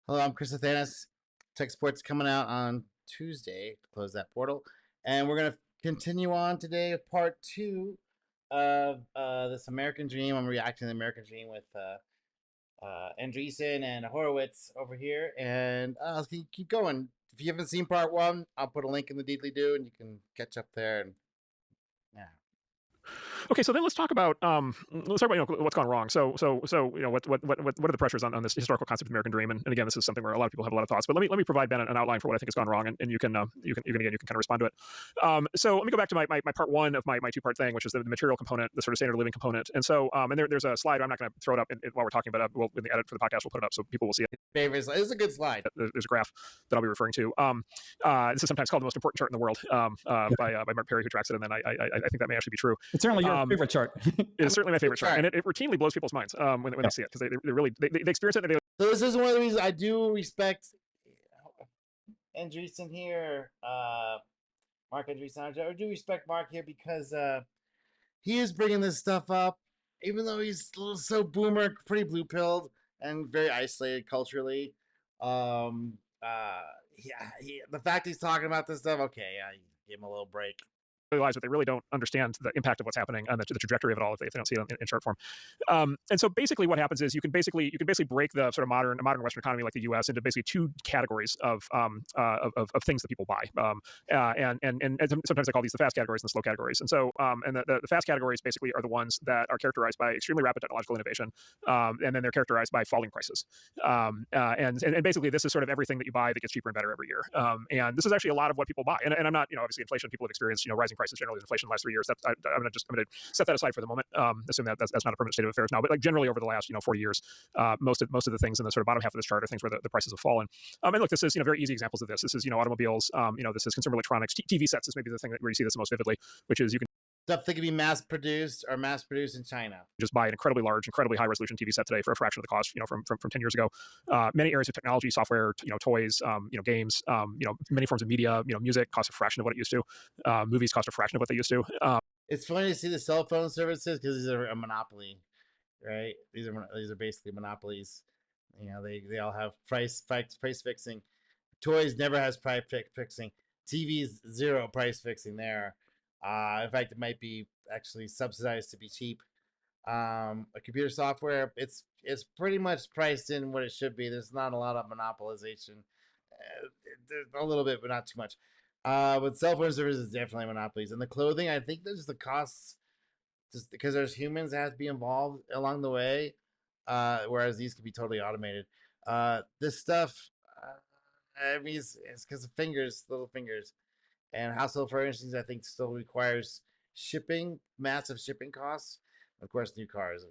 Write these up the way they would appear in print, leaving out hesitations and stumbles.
Hello, I'm Chris Athanas. Tech Sports coming out on Tuesday to close that portal. And we're going to continue on today with part two of this American Dream. I'm reacting to the American Dream with Andreessen and Horowitz over here. And I'll keep going. If you haven't seen part one, I'll put a link in the Deedly Do and you can catch up there. And yeah. Okay, so then let's talk about what's gone wrong. What are the pressures on this historical concept of American Dream? And again, this is something where a lot of people have a lot of thoughts. But let me provide Ben an outline for what I think has gone wrong, and you can kind of respond to it. So let me go back to my part one of my two-part thing, which is the material component, the sort of standard of living component. And so there's a slide. I'm not going to throw it up while we're talking, but in the edit for the podcast we'll put it up so people will see it. Favorite slide. This is a good slide. There's a graph that I'll be referring to. This is sometimes called the most important chart in the world by Mark Perry, who tracks it, and then I think that may actually be true. It's certainly your favorite chart. It's certainly my favorite chart, and it routinely blows people's minds when they see it, because they really experience it. So this is one of the reasons I do respect Andreessen here, Mark Andreessen. I do respect Mark here because he is bringing this stuff up, even though he's so boomer, pretty blue-pilled, and very isolated culturally. The fact he's talking about this stuff, okay, give him a little break. Realize that they really don't understand the impact of what's happening and the trajectory of it all if they don't see it in chart form. And so basically what happens is you can basically break the sort of modern Western economy like the U.S. into basically two categories of things that people buy. And sometimes they call these the fast categories and the slow categories. And so the fast categories basically are the ones that are characterized by extremely rapid technological innovation, and then they're characterized by falling prices. And basically this is sort of everything that you buy that gets cheaper and better every year. And this is actually a lot of what people buy. And I'm not, obviously inflation, people have experienced, rising prices generally, inflation in the last 3 years. I'm going to set that aside for the moment. Assume that's not a permanent state of affairs now, but like generally over the last 40 years, most of the things in the sort of bottom half of this chart are things where the prices have fallen. And look, this is very easy examples of this. This is automobiles. This is consumer electronics. TV sets is maybe the thing where you see this most vividly, which is you can stuff that can be mass produced in China. Just buy an incredibly large, incredibly high resolution TV set today for a fraction of the cost, from 10 years ago. Many areas of technology, software, toys, games, many forms of media, music cost a fraction of what it used to. Movies cost a fraction of what they used to. It's funny to see the cell phone services because these are a monopoly, right? These are basically monopolies. They all have price fixing. Toys never has price fixing. TVs zero price fixing there. In fact, it might be actually subsidized to be cheap. A computer software, it's pretty much priced in what it should be. There's not a lot of monopolization. There's a little bit, but not too much. But cell phone services is definitely monopolies. And the clothing, I think there's the costs, just because there's humans that have to be involved along the way, whereas these could be totally automated. This stuff, I mean, it's because of little fingers. And household furnishings, I think, still requires massive shipping costs. Of course, new cars,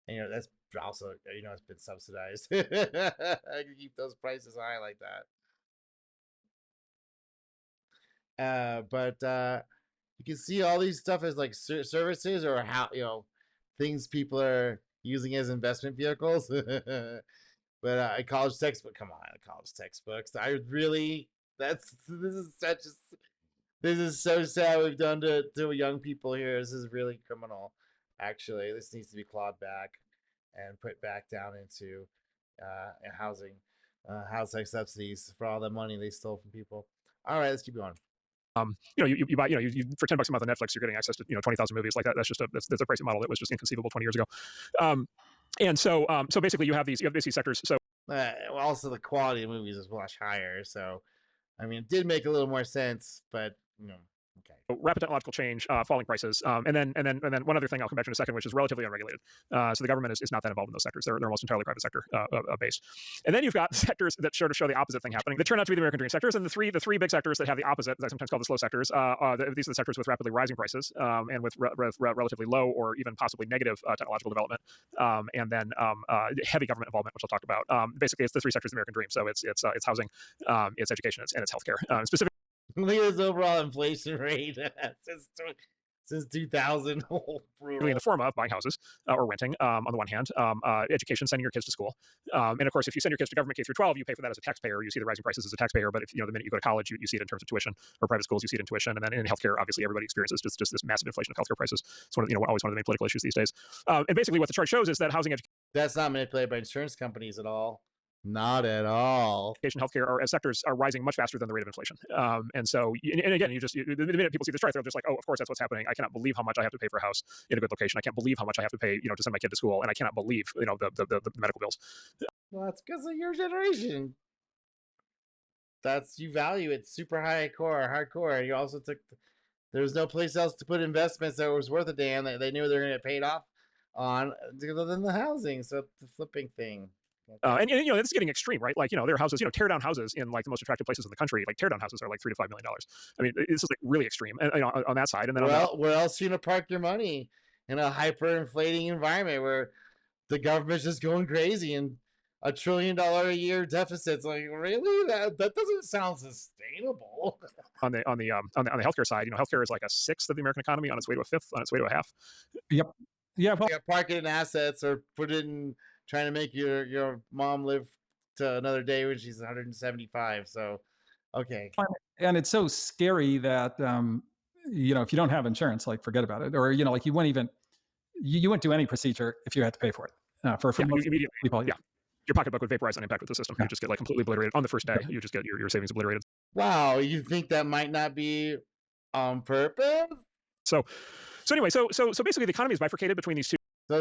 and that's also, it's been subsidized. I can keep those prices high like that. But you can see all these stuff as like services or how things people are using as investment vehicles. But a college textbook, come on, college textbooks. This is so sad we've done to young people here. This is really criminal. Actually, this needs to be clawed back and put back down into housing subsidies for all the money they stole from people. All right, let's keep going. You buy, for $10 a month on Netflix, you're getting access to 20,000 movies like that. That's a pricing model that was just inconceivable 20 years ago. And so basically you have these sectors. So also the quality of movies is much higher. So I mean, it did make a little more sense, but okay. Rapid technological change, falling prices, and then one other thing I'll come back to in a second, which is relatively unregulated. So the government is not that involved in those sectors. They're almost entirely private sector based. And then you've got sectors that sort of show the opposite thing happening. They turn out to be the American Dream sectors, and the three big sectors that have the opposite, that I sometimes call the slow sectors. These are the sectors with rapidly rising prices and with relatively low or even possibly negative technological development, and then heavy government involvement, which I'll talk about. Basically, it's the three sectors of the American Dream. So it's housing, it's education, and it's healthcare. Specifically. Look at this overall inflation rate since 2000. Brutal. In the form of buying houses or renting, on the one hand, education, sending your kids to school, and of course, if you send your kids to government K through 12, you pay for that as a taxpayer. You see the rising prices as a taxpayer, but if the minute you go to college, you see it in terms of tuition, or private schools, you see it in tuition, and then in healthcare, obviously, everybody experiences just this massive inflation of healthcare prices. It's always one of the main political issues these days. And basically, what the chart shows is that housing education. That's not manipulated by insurance companies at all. Not at all. Education, healthcare, are as sectors are rising much faster than the rate of inflation. And so, and again, the minute people see this chart, they're just like, oh, of course, that's what's happening. I cannot believe how much I have to pay for a house in a good location. I can't believe how much I have to pay, to send my kid to school, and I cannot believe, the medical bills. Well, that's because of your generation. That's you value it super hardcore. And you also took there was no place else to put investments that was worth a damn that they knew they were going to get paid off on other than the housing. So the flipping thing. And it's getting extreme, right? Like, there are houses, tear down houses in like the most attractive places in the country. Like, tear down houses are like $3 to $5 million. I mean, this is like really extreme, and on that side. And then where else are you gonna park your money in a hyperinflating environment where the government's just going crazy and $1 trillion a year deficits? Like, really? That doesn't sound sustainable. On the healthcare side, healthcare is like a sixth of the American economy, on its way to a fifth, on its way to a half. Yep. Yeah. Well, Park it in assets or put it in trying to make your mom live to another day when she's 175. So, okay. and it's so scary that if you don't have insurance, like forget about it, or like you wouldn't even you wouldn't do any procedure if you had to pay for it. For most immediately, people, yeah. Your pocketbook would vaporize on impact with the system. You just get like completely obliterated on the first day. You just get your savings obliterated. Wow, you think that might not be on purpose? So anyway, so basically the economy is bifurcated between these two. So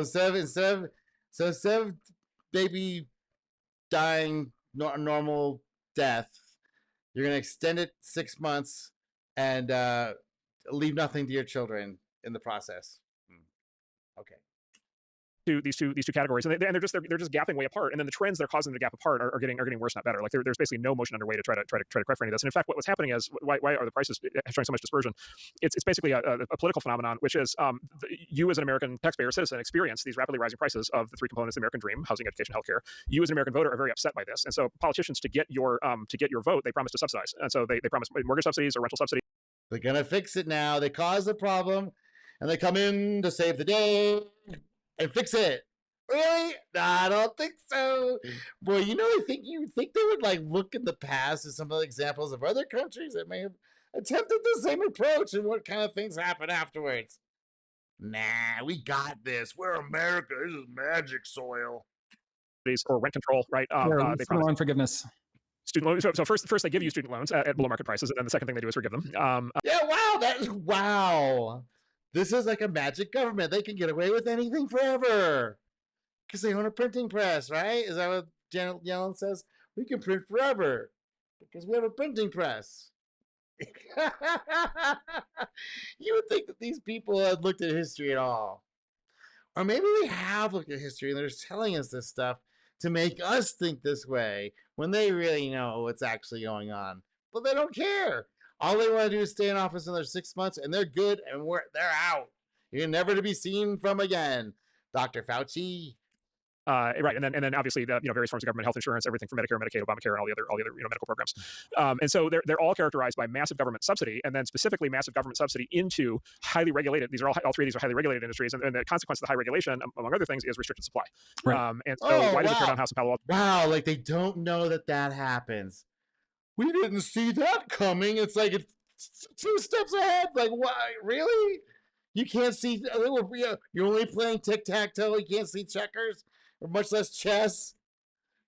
instead of baby dying normal death, you're gonna extend it 6 months and leave nothing to your children in the process. Okay. These two categories, and they're just gapping way apart. And then the trends that are causing them to gap apart are getting worse, not better. Like there's basically no motion underway to try to correct for any of this. And in fact, what's happening is why are the prices showing so much dispersion? It's basically a political phenomenon, which is you as an American taxpayer citizen experience these rapidly rising prices of the three components of the American dream: housing, education, healthcare. You as an American voter are very upset by this, and so politicians, to get your vote, they promise to subsidize, and so they promise mortgage subsidies or rental subsidies. They're gonna fix it now. They caused the problem, and they come in to save the day and fix it. Really? No, I don't think so. Boy, I think you think they would like look in the past at some of the examples of other countries that may have attempted the same approach and what kind of things happen afterwards. Nah, we got this. We're America. This is magic soil. Or rent control, right? They promise loan forgiveness. Student loans. So first they give you student loans at below market prices, and then the second thing they do is forgive them. Yeah, wow. This is like a magic government. They can get away with anything forever because they own a printing press, right? Is that what Janet Yellen says? We can print forever because we have a printing press. You would think that these people had looked at history at all. Or maybe they have looked at history and they're just telling us this stuff to make us think this way when they really know what's actually going on. But they don't care. All they want to do is stay in office another 6 months, and they're good, and they're out. You're never to be seen from again. Dr. Fauci. Right, and then obviously the various forms of government health insurance, everything from Medicare, Medicaid, Obamacare, and all the other medical programs, and so they're all characterized by massive government subsidy, and then specifically massive government subsidy into highly regulated. These are all three of these are highly regulated industries, and the consequence of the high regulation, among other things, is restricted supply. Right. And so why does it tear down House of Palo Alto? Wow, like they don't know that happens. We didn't see that coming. It's like it's 2 steps ahead. Like, why? Really? You can't see. You're only playing tic-tac-toe. You can't see checkers, or much less chess.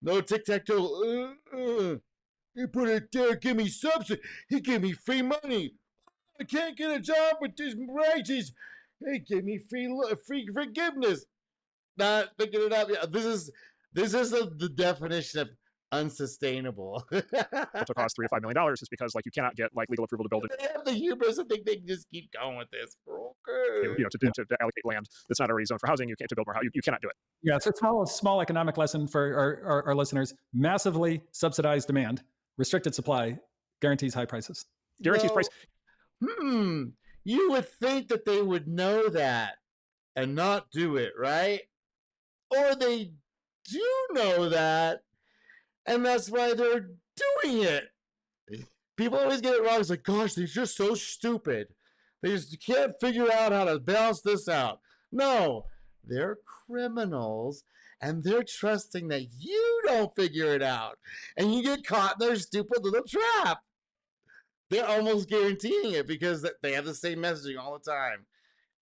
No tic-tac-toe. He put it there. Give me subsidy. He gave me free money. I can't get a job with these wages. He gave me free forgiveness. Not picking it up. Yeah, this is the definition of unsustainable. To cost $3 to $5 million is because you cannot get legal approval to build it. They have the hubris and think they can just keep going with this. Okay. To allocate land that's not already zoned for housing, you can't to build more housing. You cannot do it. Yeah, it's a small economic lesson for our listeners. Massively subsidized demand, restricted supply, guarantees high prices. Guarantees price. You would think that they would know that and not do it, right? Or they do know that, and that's why they're doing it. People always get it wrong. It's like, gosh, they're just so stupid. They just can't figure out how to balance this out. No, they're criminals, and they're trusting that you don't figure it out, and you get caught in their stupid little trap. They're almost guaranteeing it because they have the same messaging all the time.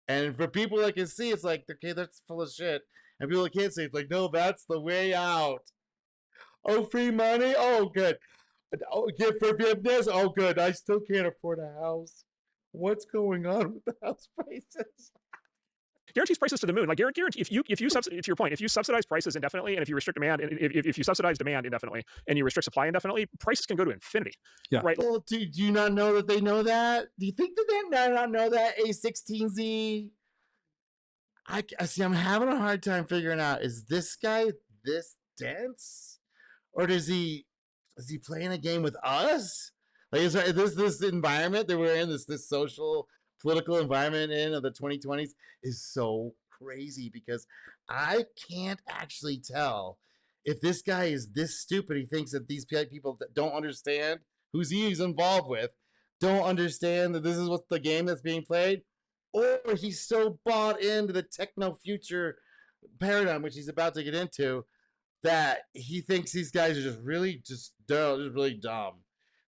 And for people that can see, it's like, okay, that's full of shit. And people that can't see, it's like, no, that's the way out. Oh, free money. Oh, good. Oh, give forgiveness. Oh, good. I still can't afford a house. What's going on with the house prices? Guarantees prices to the moon. Like guarantee if you to your point, if you subsidize prices indefinitely and if you restrict demand, and if you subsidize demand indefinitely and you restrict supply indefinitely, prices can go to infinity. Yeah. Right. Well, do you not know that they know that? Do you think that they not know that A16Z? I see. I'm having a hard time figuring out: is this guy this dense, or is he playing a game with us? Like, is this environment that we're in, this social political environment in of the 2020s, is so crazy because I can't actually tell if this guy is this stupid. He thinks that these people that don't understand who's he's involved with don't understand that this is what the game that's being played, or he's so bought into the techno future paradigm which he's about to get into that he thinks these guys are just really dumb.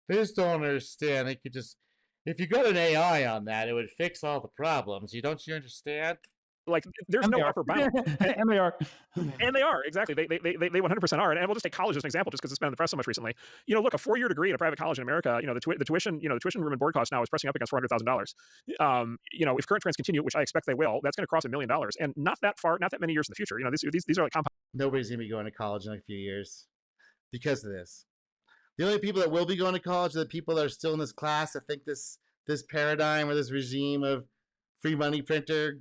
They just don't understand. They could just, if you got an AI on that, it would fix all the problems. You understand? Like there's And no they are. upper bound. And they are. And they are, exactly. They 100% are. And we'll just take college as an example, just because it's been in the press so much recently. Look, a 4-year degree at a private college in America, the tuition, the tuition room and board cost now is pressing up against $400,000. If current trends continue, which I expect they will, that's going to cross $1 million, and not that many years in the future. These are like compound. Nobody's gonna be going to college in a few years because of this. The only people that will be going to college are the people that are still in this class that think this paradigm or this regime of free money printer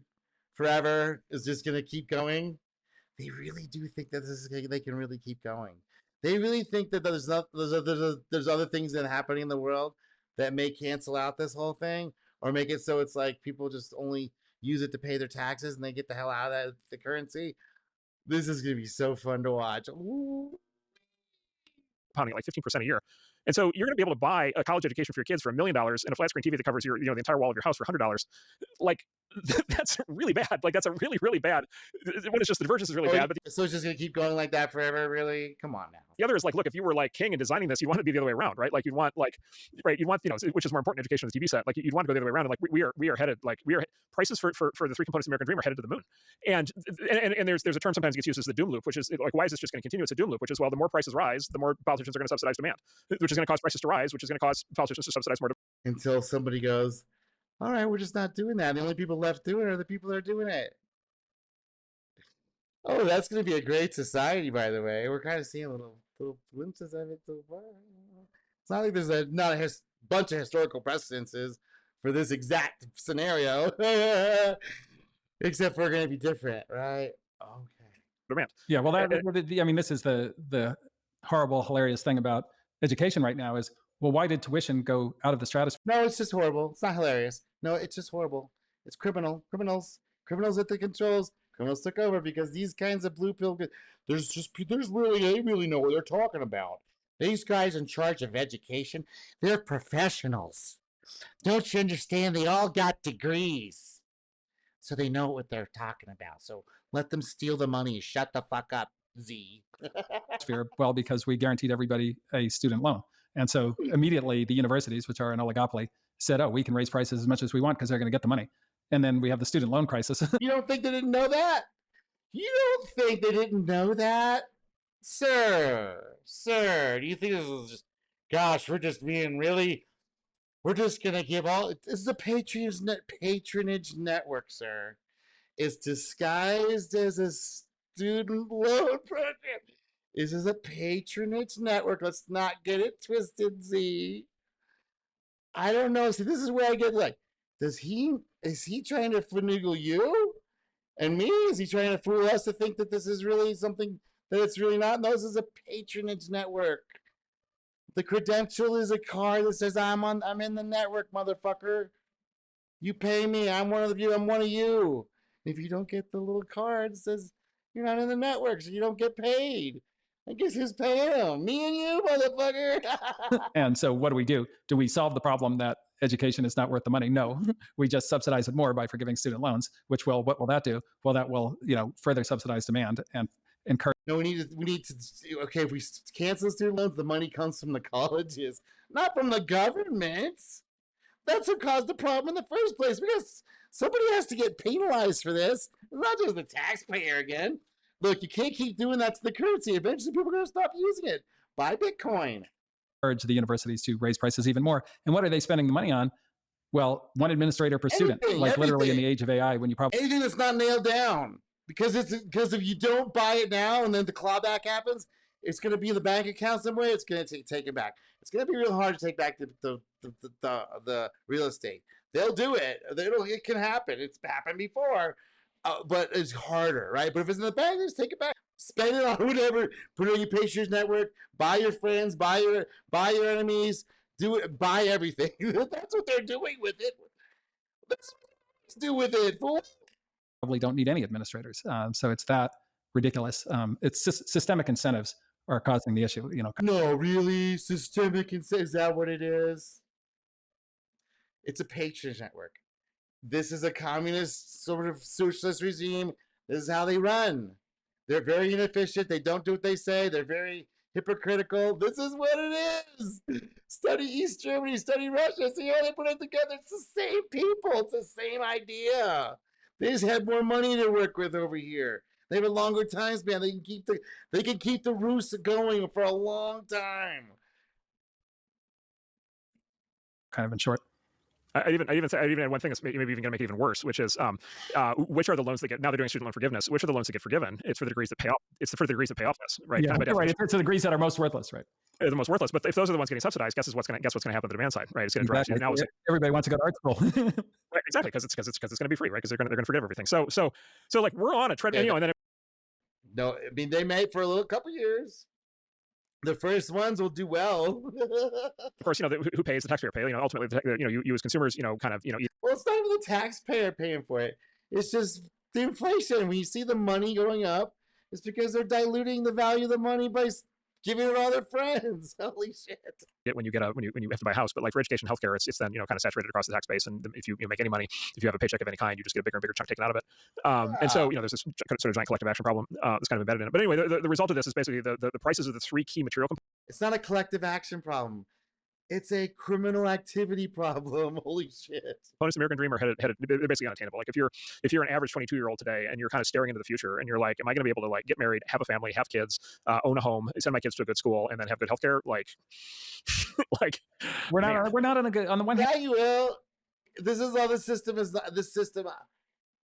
forever is just going to keep going. They really do think that they can really keep going. They really think that there's other things that are happening in the world that may cancel out this whole thing or make it so it's like people just only use it to pay their taxes and they get the hell out of that the currency. This is going to be so fun to watch. Ooh. Compounding like 15% a year. And so you're going to be able to buy a college education for your kids for $1 million and a flat screen TV that covers the entire wall of your house for $100. Like that's really bad. Like that's a really, really bad. One is just the divergence is really bad. But so it's just going to keep going like that forever, really? Come on now. The other is like, look, if you were like king and designing this, you want to be the other way around, right? Like you'd want which is more important education than the TV set. Like you'd want to go the other way around. And like we are headed, prices for the 3 components of the American dream are headed to the moon. And there's a term sometimes gets used as the doom loop, which is like, why is this just going to continue? It's a doom loop, which is, well, the more prices rise, the more politicians are going to subsidize demand, which is going to cause prices to rise, which is going to cause politicians to subsidize more. Until somebody goes, all right, we're just not doing that. The only people left doing it are the people that are doing it. Oh, that's going to be a great society, by the way. We're kind of seeing little glimpses of it so far. It's not like there's not a bunch of historical precedences for this exact scenario, except for going to be different, right? Okay. Demand. Yeah, well, this is the horrible, hilarious thing about education right now is, well, why did tuition go out of the stratosphere? No, it's just horrible. It's not hilarious. No, it's just horrible. It's criminals at the controls. Criminals took over because these kinds of blue pill. They really know what they're talking about. These guys in charge of education, they're professionals. Don't you understand? They all got degrees, so they know what they're talking about. So let them steal the money. Shut the fuck up, Z. Well, because we guaranteed everybody a student loan. And so immediately the universities, which are an oligopoly, said, oh, we can raise prices as much as we want because they're going to get the money. And then we have the student loan crisis. You don't think they didn't know that? You don't think they didn't know that? Sir, do you think this is just, gosh, we're just being really, we're just going to give all, this is a patronage network, sir. It's disguised as a student loan program. This is a patronage network. Let's not get it twisted, Z. I don't know. See, this is where I get like, is he trying to finagle you and me? Is he trying to fool us to think that this is really something that it's really not? No, this is a patronage network. The credential is a card that says I'm in the network, motherfucker. You pay me. I'm one of you. I'm one of you. If you don't get the little card that says you're not in the network, so you don't get paid. I guess who's paying them? Me and you, motherfucker. And so what do? Do we solve the problem that education is not worth the money? No, we just subsidize it more by forgiving student loans, what will that do? Well, that will, further subsidize demand and encourage. No, we need to, okay, if we cancel student loans, the money comes from the colleges, not from the government. That's what caused the problem in the first place, because somebody has to get penalized for this. It's not just the taxpayer again. Look, you can't keep doing that to the currency. Eventually, people are going to stop using it. Buy Bitcoin. Urge the universities to raise prices even more. And what are they spending the money on? Well, one administrator per student, like literally in the age of AI, when you probably anything that's not nailed down, because if you don't buy it now and then the clawback happens, it's going to be in the bank account somewhere. It's going to take it back. It's going to be real hard to take back the real estate. They'll do it. It can happen. It's happened before, but it's harder, right? But if it's in the bank, just take it back. Spend it on whatever. Put it on your Patriots network. Buy your friends. Buy your enemies. Do it. Buy everything. That's what they're doing with it. That's what they do with it. probably don't need any administrators. So it's that ridiculous. It's systemic incentives are causing the issue. No, really, systemic incentives. Is that what it is? It's a patronage network. This is a communist sort of socialist regime. This is how they run. They're very inefficient. They don't do what they say. They're very hypocritical. This is what it is. Study East Germany, study Russia. See how they put it together? It's the same people. It's the same idea. They just had more money to work with over here. They have a longer time span. They can keep the roost going for a long time. Kind of in short. I even had one thing that's maybe even going to make it even worse, which is which are the loans that get, now they're doing student loan forgiveness, which are the loans that get forgiven? It's for the degrees that pay off. It's for the degrees that pay off this, right? Yeah, right. It's the degrees that are most worthless, right? They're the most worthless. But if those are the ones getting subsidized, guess what's going to happen on the demand side, right? It's going to drive now. Everybody wants to go to art school. Right, exactly, because it's going to be free, right? Because they're going to forgive everything. So like we're on a treadmill, and then no, I mean they may for a couple years. The first ones will do well. Of course, who pays? The taxpayer pay. Ultimately, you as consumers, kind of, Well, it's not even the taxpayer paying for it. It's just the inflation. When you see the money going up, it's because they're diluting the value of the money by giving it all their friends. Holy shit! When you have to buy a house, but like for education, healthcare, it's then kind of saturated across the tax base, and if you make any money, if you have a paycheck of any kind, you just get a bigger and bigger chunk taken out of it. And so there's this sort of giant collective action problem that's kind of embedded in it. But anyway, the result of this is basically the prices of the three key material components. It's not a collective action problem. It's a criminal activity problem. Holy shit! Components of the American Dream are they're basically unattainable. Like if you're an average 22-year-old today and you're kind of staring into the future and you're like, am I going to be able to like get married, have a family, have kids, own a home, send my kids to a good school, and then have good healthcare? Like, like we're not on the one hand. Yeah, you will. This is all the system is. This system,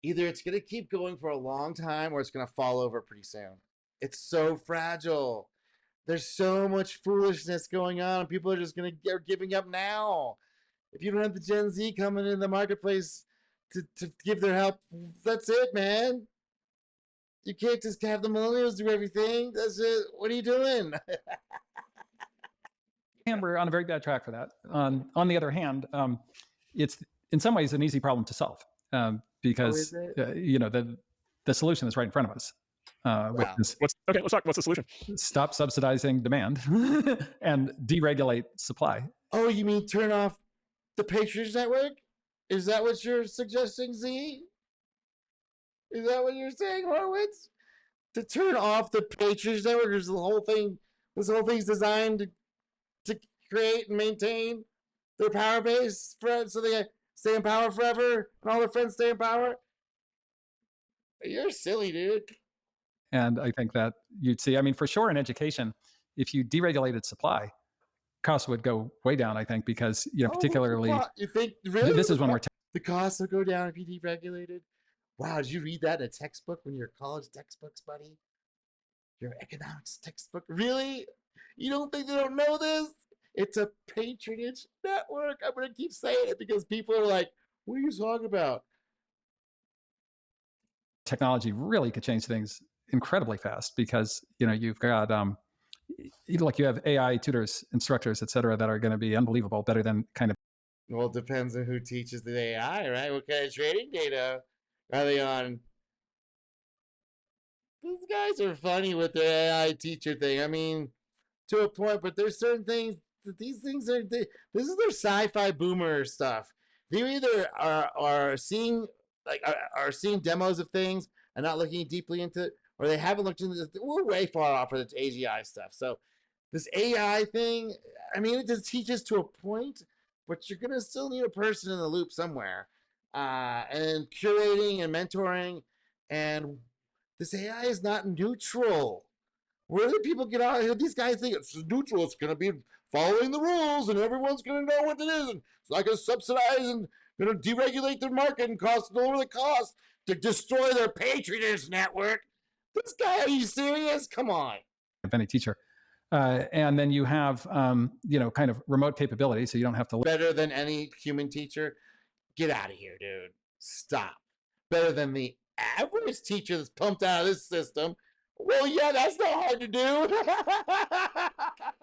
either it's going to keep going for a long time or it's going to fall over pretty soon. It's so fragile. There's so much foolishness going on. People are just are giving up now. If you don't have the Gen Z coming in the marketplace to give their help, that's it, man. You can't just have the millennials do everything. That's it. What are you doing? And we're on a very bad track for that. On the other hand, it's in some ways an easy problem to solve because the solution is right in front of us. Wow. Let's talk. What's the solution? Stop subsidizing demand and deregulate supply. Oh, you mean turn off the Patriots Network? Is that what you're suggesting, Z? Is that what you're saying, Horowitz? To turn off the Patriots Network? Is the whole thing? This whole thing's designed to create and maintain their power base so they stay in power forever and all their friends stay in power? You're silly, dude. And I think that you'd see, I mean, for sure in education, if you deregulated supply, costs would go way down, I think, because, particularly, you think really this is when we're the costs will go down if you deregulated. Wow, did you read that in a textbook when you're college textbooks, buddy? Your economics textbook? Really? You don't think they don't know this? It's a patronage network. I'm going to keep saying it because people are like, what are you talking about? Technology really could change things incredibly fast because, you've got, you have AI tutors, instructors, et cetera, that are going to be unbelievable, better than kind of. Well, it depends on who teaches the AI, right? What kind of training data are they on? These guys are funny with their AI teacher thing. I mean, to a point, but there's certain things that these things are. This is their sci-fi boomer stuff. They either are seeing are seeing demos of things and not looking deeply into it, or they haven't looked into it. We're way far off of the AGI stuff. So this AI thing, I mean, it just teaches to a point, but you're gonna still need a person in the loop somewhere, and curating and mentoring and This AI is not neutral. Where do people get out here? These guys think it's neutral. It's going to be following the rules, and everyone's going to know what it is. And it's not going to subsidize and going to deregulate their market and lower the cost to destroy their patronage network. This guy, are you serious? Come on. Of any teacher. And then you have, kind of remote capability, so you don't have to. Better than any human teacher. Get out of here, dude. Stop. Better than the average teacher that's pumped out of this system. Well, yeah, that's not hard to do.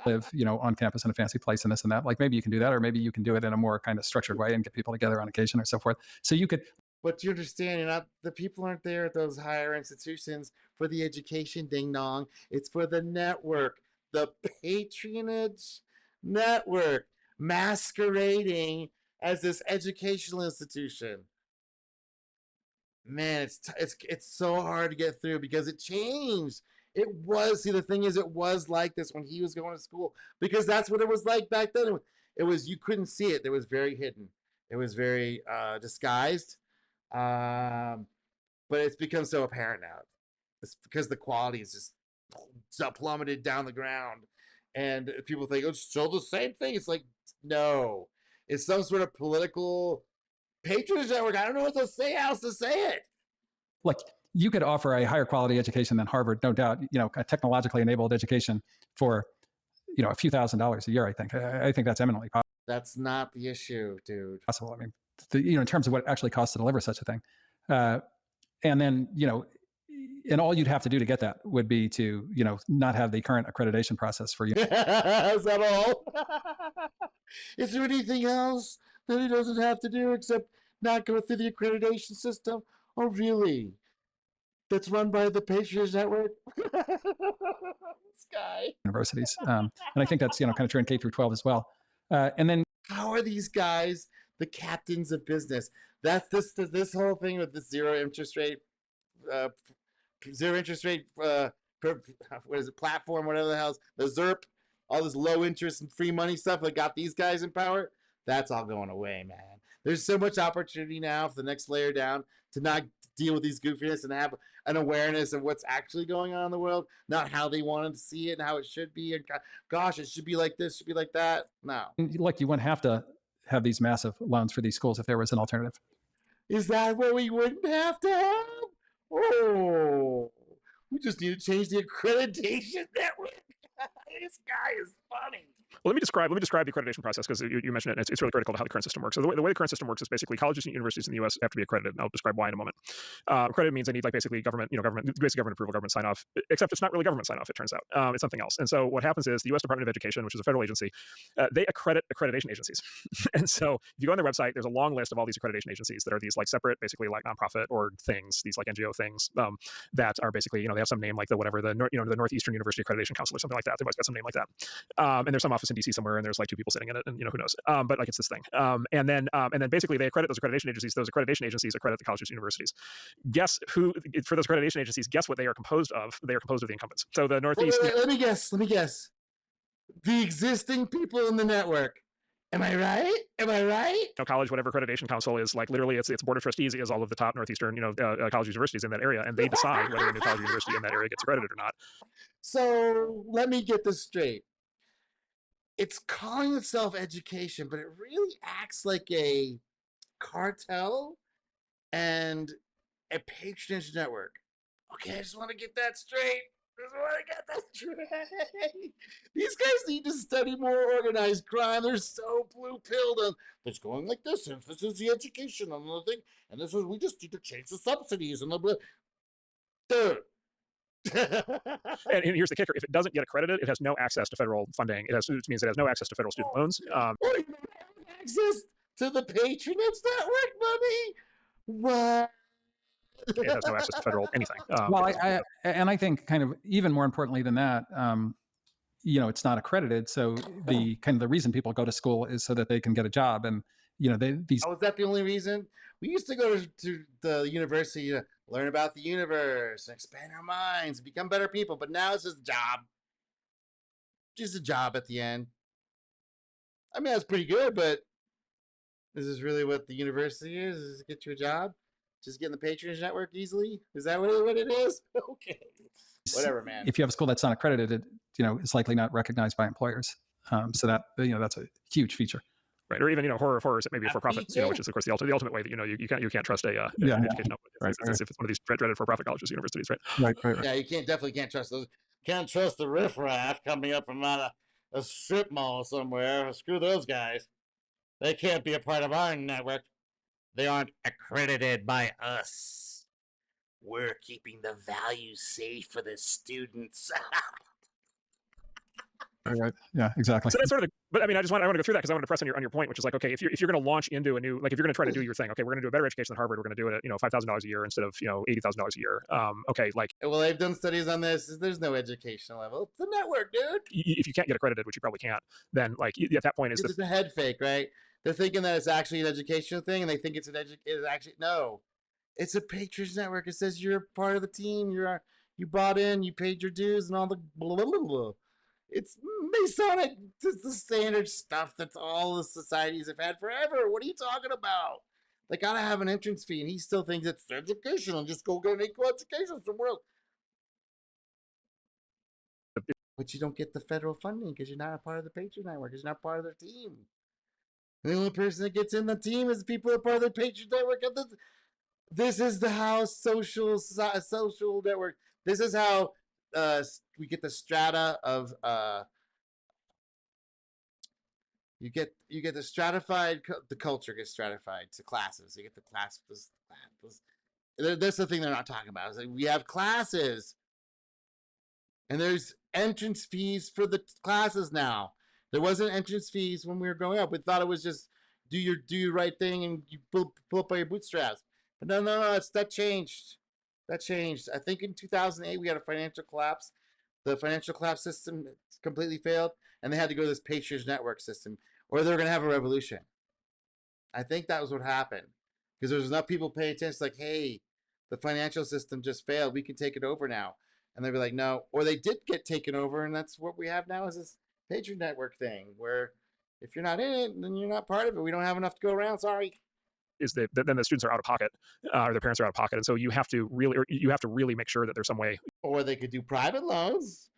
Live, on campus in a fancy place and this and that. Like maybe you can do that, or maybe you can do it in a more kind of structured way and get people together on occasion or so forth. So you could. But you understand, the people aren't there at those higher institutions for the education, ding dong. It's for the network, the patronage network, masquerading as this educational institution. Man, it's so hard to get through because it changed. The thing is, it was like this when he was going to school, because that's what it was like back then. It was you couldn't see it. It was very hidden. It was very disguised. But it's become so apparent now. It's because the quality is just plummeted down the ground, and people think, oh, it's still the same thing. It's like, no, it's some sort of political patronage network. I don't know what to say else to say it. Like you could offer a higher quality education than Harvard, no doubt. A technologically enabled education for a few $1,000s a year. I think that's eminently possible. That's not the issue, dude. I mean, in terms of what it actually costs to deliver such a thing, and then and all you'd have to do to get that would be to not have the current accreditation process for you. Is that all? Is there anything else that he doesn't have to do except not go through the accreditation system? Oh, really? That's run by the Patronage Network? This guy. Universities. And I think that's, kind of true in K through 12 as well. And then how are these guys the captains of business? That's this whole thing with the zero interest rate what is it, platform, whatever the hell's the ZERP, all this low interest and free money stuff that got these guys in power. That's all going away, man. There's so much opportunity now for the next layer down to not deal with these goofiness and have an awareness of what's actually going on in the world, not how they wanted to see it and how it should be. And gosh, it should be like this, should be like that. No. Like you wouldn't have to have these massive loans for these schools if there was an alternative. Is that what we wouldn't have to have? Oh, we just need to change the accreditation network. This guy is funny. Well, let me describe the accreditation process, because you mentioned it. It's really critical to how the current system works. So the way the current system works is basically colleges and universities in the U.S. have to be accredited, and I'll describe why in a moment. Accredited means they need basically government approval, government sign off. Except it's not really government sign off. It turns out it's something else. And so what happens is the U.S. Department of Education, which is a federal agency, they accredit accreditation agencies. And so if you go on their website, there's a long list of all these accreditation agencies that are these like separate, basically like nonprofit or things, these like NGO things that are basically they have some name like the Northeastern University Accreditation Council or something like that. They've always got some name like that. And there's some office in DC somewhere, and there's like 2 people sitting in it, and who knows. But like it's this thing. And then basically they accredit those accreditation agencies. Those accreditation agencies accredit the colleges and universities. Guess who for those accreditation agencies? Guess what they are composed of? They are composed of the incumbents. So the Northeast. Let me guess. The existing people in the network. Am I right? College, whatever accreditation council is, like literally its board of trustees is all of the top Northeastern, college universities in that area, and they decide whether a new college or university in that area gets accredited or not. So let me get this straight. It's calling itself education, but it really acts like a cartel and a patronage network. Okay, I just want to get that straight. These guys need to study more organized crime. They're so blue-pilled on it's going like this, and this is the education and the thing, and this is we just need to change the subsidies and the blah. Dude. And here's the kicker: if it doesn't get accredited, it has no access to federal funding. Which means it has no access to federal student loans. Access to the patronage network money? What? It has no access to federal anything. Well, I think kind of even more importantly than that, it's not accredited. So the kind of the reason people go to school is so that they can get a job, and these. Oh, is that the only reason? We used to go to the university to learn about the universe, and expand our minds, become better people. But now it's just a job. Just a job at the end. I mean, that's pretty good, but is this really what the university is? Is it get you a job? Just get in the patronage network easily? Is that what it is? Okay. Whatever, man. If you have a school that's not accredited, it is likely not recognized by employers. So that that's a huge feature. Right, or even horrors, maybe for profit, feature? which is of course the ultimate way that you can't trust an Yeah, education output. Right, If it's one of these dreaded for profit colleges, universities, right? Right. Yeah, you definitely can't trust those. Can't trust the riffraff coming up from out a strip mall somewhere. Screw those guys. They can't be a part of our network. They aren't accredited by us. We're keeping the values safe for the students. Right. Yeah, exactly. So that's sort of but I mean, I want to go through that because I want to press on your point, which is like, okay, if you're going to launch into a new, like if you're going to try to do your thing, okay, we're going to do a better education than Harvard, we're going to do it at $5,000 a year instead of $80,000 a year. Okay, like, well, they've done studies on this. There's no educational level. It's a network, dude. If you can't get accredited, which you probably can't, then like at that point it's just a head fake, right? They're thinking that it's actually an educational thing, and they think it's it's actually no. It's a patronage network. It says you're part of the team. You bought in, you paid your dues, and all the blah blah blah. It's Masonic. It's the standard stuff that's all the societies have had forever. What are you talking about? They gotta have an entrance fee, and he still thinks it's educational. Just go get an equal education somewhere else. But you don't get the federal funding because you're not a part of the patron network. Because you're not part of their team. The only person that gets in the team is people that are part of the patron network. This is the house social network. This is how we get the strata of you get the stratified. The culture gets stratified to classes. You get the class. That's the thing they're not talking about. Is like we have classes, and there's entrance fees for the classes now. There wasn't entrance fees when we were growing up. We thought it was just do your right thing and you pull up by your bootstraps. But no, that changed. That changed. I think in 2008 we had a financial collapse. The financial collapse system completely failed, and they had to go to this patronage network system, or they were going to have a revolution. I think that was what happened because there was enough people paying attention. Like, hey, the financial system just failed. We can take it over now. And they'd be like, no. Or they did get taken over, and that's what we have now is this patron network thing where if you're not in it, then you're not part of it. We don't have enough to go around. Sorry. Is that then the students are out of pocket, or their parents are out of pocket, and so you have to really make sure that there's some way. Or they could do private loans.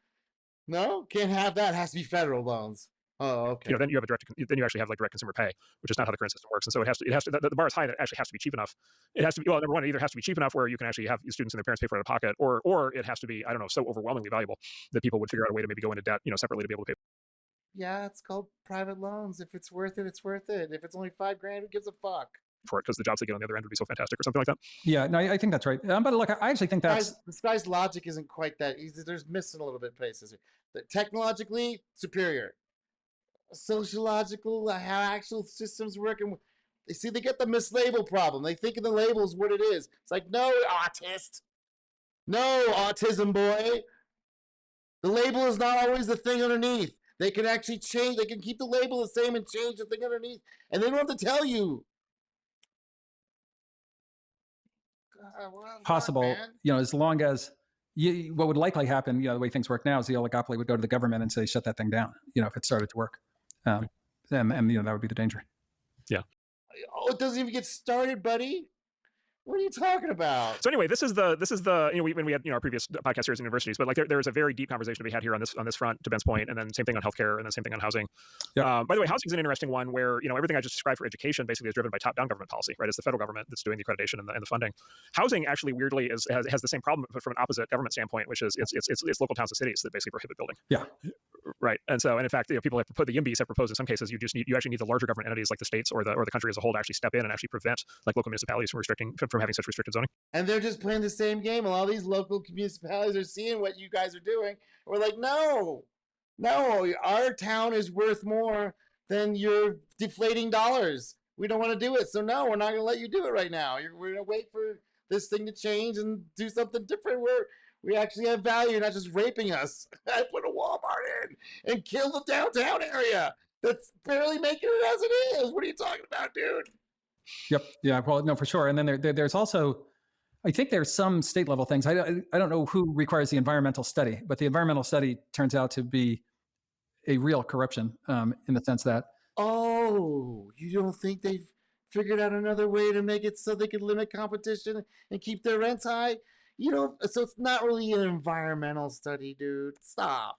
No, can't have that. It has to be federal loans. Oh, okay. Then you actually have like direct consumer pay, which is not how the current system works. And so it has to the bar is high. It actually has to be cheap enough. It has to be, well, number one, it either has to be cheap enough where you can actually have students and their parents pay for it out of pocket, or it has to be, I don't know, so overwhelmingly valuable that people would figure out a way to maybe go into debt, separately to be able to pay. Yeah, it's called private loans. If it's worth it, it's worth it. If it's only $5,000, who gives a fuck? For it, because the jobs they get on the other end would be so fantastic or something like that. Yeah, no, I think that's right. But look, I actually think this guy's logic isn't quite that easy. There's missing a little bit places. Technologically superior, sociological, how actual systems work, and they get the mislabel problem. They think of the labels what it is. It's like no autist, no autism boy. The label is not always the thing underneath. They can actually change. They can keep the label the same and change the thing underneath, and they don't have to tell you. Possible, as long as what would likely happen, the way things work now is the oligopoly would go to the government and say, shut that thing down, if it started to work. And that would be the danger. Yeah. Oh, it doesn't even get started, buddy. What are you talking about? So anyway, this is the when we had our previous podcast series in universities, but like there is a very deep conversation to be had here on this front, to Ben's point, and then same thing on healthcare, and then same thing on housing. Yeah. By the way, housing is an interesting one where everything I just described for education basically is driven by top-down government policy, right? It's the federal government that's doing the accreditation and the funding. Housing actually weirdly has the same problem, but from an opposite government standpoint, which is it's local towns and cities that basically prohibit building. Yeah. Right. And so, and in fact, people have proposed, the YIMBYs have proposed in some cases, you actually need the larger government entities like the states or the country as a whole to actually step in and actually prevent like local municipalities from having such restricted zoning. And they're just playing the same game. All these local municipalities are seeing what you guys are doing. We're like, no, our town is worth more than your deflating dollars. We don't want to do it. So no, we're not going to let you do it right now. We're going to wait for this thing to change and do something different where we actually have value, not just raping us. I put a Walmart in and kill the downtown area. That's barely making it as it is. What are you talking about, dude? Yep. Yeah. Well, no, for sure. And then there's also, I think there's some state level things. I don't know who requires the environmental study, but the environmental study turns out to be a real corruption in the sense that. Oh, you don't think they've figured out another way to make it so they could limit competition and keep their rents high. So it's not really an environmental study, dude. Stop.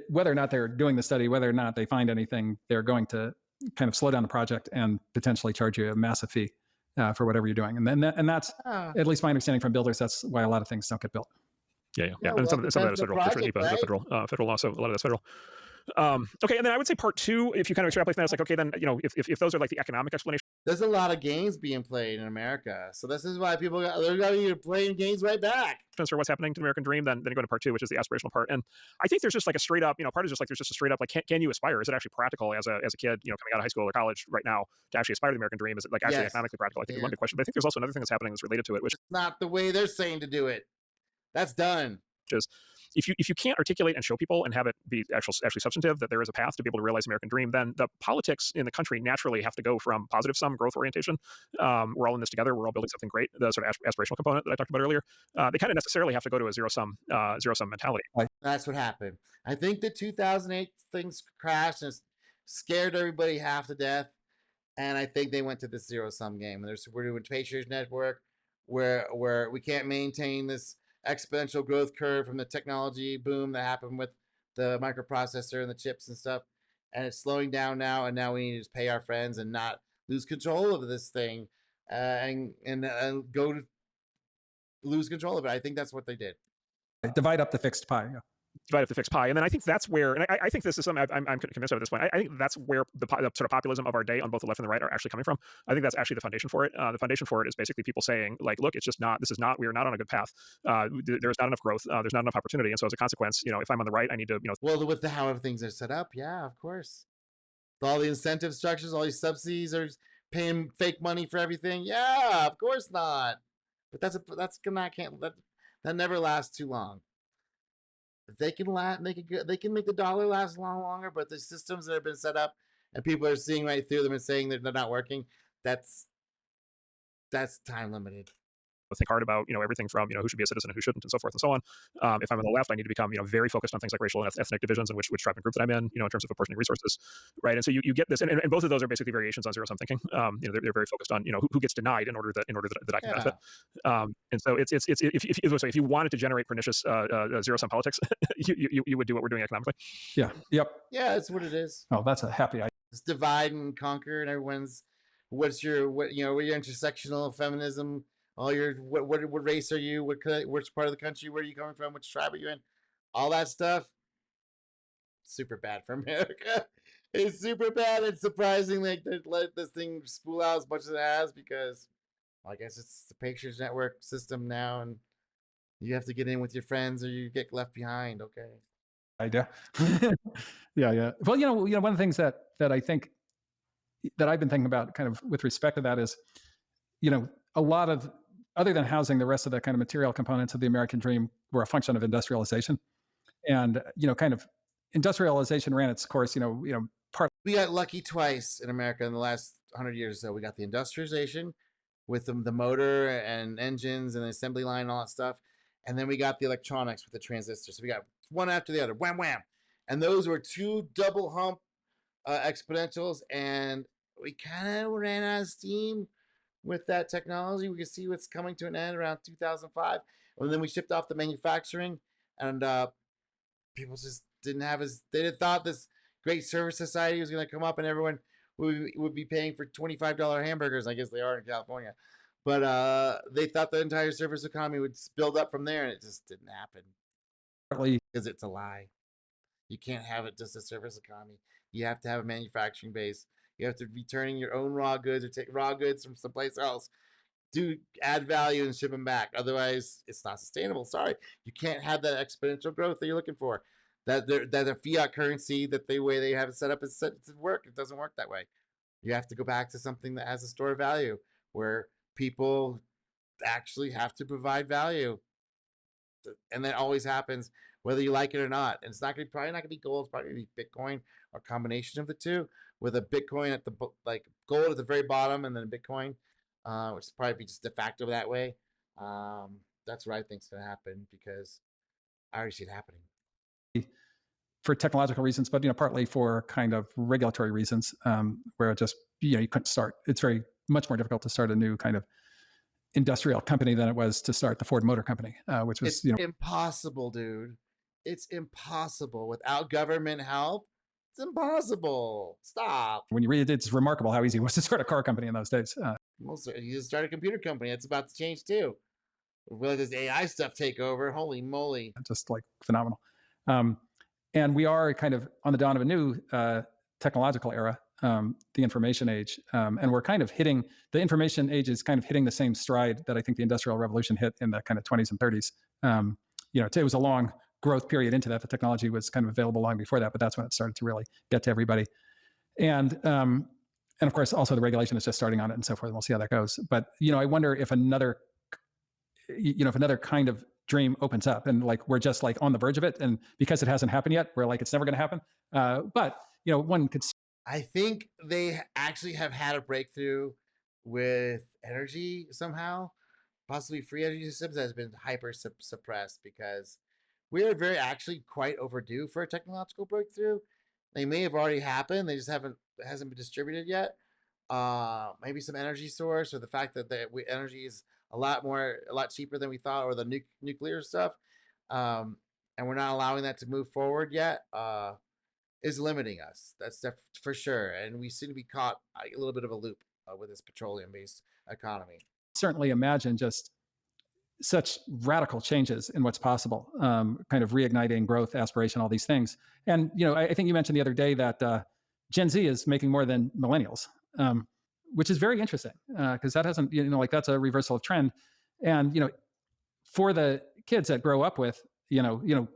Whether or not they're doing the study, whether or not they find anything, they're going to kind of slow down the project and potentially charge you a massive fee for whatever you're doing. And that's at least my understanding from builders. That's why a lot of things don't get built. Yeah. Yeah, And well, some it of that depends is on the federal, project, the right? federal law. So a lot of that's federal. Okay, and then I would say part two, if you kind of extrapolate that, it's like, okay, then if those are like the economic explanation There's a lot of games being played in America, so this is why they're going to playing games right back. for what's happening to the American dream, then you go to part two, which is the aspirational part. And I think there's just like a straight up, part is just like there's just a straight up like, can you aspire? Is it actually practical as a kid, coming out of high school or college right now to actually aspire to the American dream? Is it like actually Yes. economically practical? I think is Yeah. one big question. But I think there's also another thing that's happening that's related to it, which It's not the way they're saying to do it. That's done. is if you can't articulate and show people and have it be actually substantive that there is a path to be able to realize the American dream, then the politics in the country naturally have to go from positive sum growth orientation. We're all in this together. We're all building something great. The sort of aspirational component that I talked about earlier. They kind of necessarily have to go to a zero sum mentality. That's what happened. I think the 2008 things crashed and scared everybody half to death. And I think they went to this zero sum game. We're doing Patriots Network, where we can't maintain this exponential growth curve from the technology boom that happened with the microprocessor and the chips and stuff, and it's slowing down now. And now we need to just pay our friends and not lose control of this thing, and go to lose control of it. I think that's what they did. Divide up the fixed pie. Yeah. Divide up the fixed pie. And then I think that's where, and I think this is something I'm convinced of at this point. I think that's where the sort of populism of our day on both the left and the right are actually coming from. I think that's actually the foundation for it. The foundation for it is basically people saying, like, look, we are not on a good path. There's not enough growth. There's not enough opportunity. And so as a consequence, if I'm on the right, I need to, Well, with how things are set up, yeah, of course. All the incentive structures, all these subsidies are paying fake money for everything. Yeah, of course not. But that never lasts too long. They can make it good. They can make the dollar last a lot longer, but the systems that have been set up and people are seeing right through them and saying they're not working, that's time limited. think hard about everything from who should be a citizen and who shouldn't and so forth and so on. If I'm on the left, I need to become very focused on things like racial and ethnic divisions and which tribe and group that I'm in, in terms of apportioning resources, right? And so you get this, and both of those are basically variations on zero sum thinking. They're very focused on who gets denied in order that I can benefit. And so it's if you wanted to generate pernicious zero sum politics, you would do what we're doing economically. Yeah. Yep. Yeah, that's what it is. Oh, that's a happy idea. It's divide and conquer, and everyone's what's your intersectional feminism. All your what race are you? Which part of the country? Where are you coming from? Which tribe are you in? All that stuff. Super bad for America. It's super bad. It's surprising they let this thing spool out as much as it has because, I guess it's the Patriots Network system now, and you have to get in with your friends or you get left behind. Okay. Idea. Yeah. Well, one of the things that I think that I've been thinking about, kind of with respect to that, is, a lot of, other than housing, the rest of the kind of material components of the American dream were a function of industrialization, and kind of industrialization ran its course. We got lucky twice in America in the last 100 years or so. We got the industrialization with the motor and engines and the assembly line and all that stuff, and then we got the electronics with the transistors. So we got one after the other, wham wham, and those were two double hump exponentials, and we kind of ran out of steam with that technology. We could see what's coming to an end around 2005, and then we shipped off the manufacturing, and people just didn't have they thought this great service society was going to come up and everyone would be paying for $25 hamburgers. I guess they are in California, but they thought the entire service economy would build up from there, and it just didn't happen because it's a lie. You can't have it just a service economy. You have to have a manufacturing base. You have to be turning your own raw goods or take raw goods from someplace else, add value and ship them back. Otherwise, it's not sustainable. Sorry, you can't have that exponential growth that you're looking for. That a fiat currency, that the way they have it set up is set to work. It doesn't work that way. You have to go back to something that has a store of value, where people actually have to provide value, and that always happens whether you like it or not. And it's probably not gonna be gold. It's probably gonna be Bitcoin or a combination of the two, with a Bitcoin at the gold at the very bottom, and then a Bitcoin, which is probably be just de facto that way. That's what I think's gonna happen because I already see it happening. For technological reasons, but partly for kind of regulatory reasons, where it just you couldn't start. It's very much more difficult to start a new kind of industrial company than it was to start the Ford Motor Company, which was, It's impossible, dude. It's impossible without government help. It's impossible. Stop. when you read it, it's remarkable how easy it was to start a car company in those days. You just start a computer company. It's about to change too. Will this AI stuff take over? Holy moly. Just like phenomenal. And we are kind of on the dawn of a new technological era, the information age. And we're kind of hitting, the information age is kind of hitting the same stride that I think the Industrial Revolution hit in the kind of 20s and 30s. It was a long growth period into that. The technology was kind of available long before that, but that's when it started to really get to everybody. And of course, also the regulation is just starting on it and so forth. And we'll see how that goes. But, I wonder if another kind of dream opens up and like we're just like on the verge of it, and because it hasn't happened yet, we're like it's never going to happen. But one could. I think they actually have had a breakthrough with energy somehow, possibly free energy systems that has been hyper suppressed because we are actually quite overdue for a technological breakthrough. They may have already happened, they just hasn't been distributed yet. Maybe some energy source, or the fact that energy is a lot cheaper than we thought, or the nuclear stuff, and we're not allowing that to move forward yet, is limiting us. That's for sure, and we seem to be caught a little bit of a loop with this petroleum-based economy. Certainly imagine just such radical changes in what's possible, kind of reigniting growth, aspiration, all these things. And I think you mentioned the other day that Gen Z is making more than millennials, which is very interesting because that hasn't, that's a reversal of trend. And for the kids that grow up with, the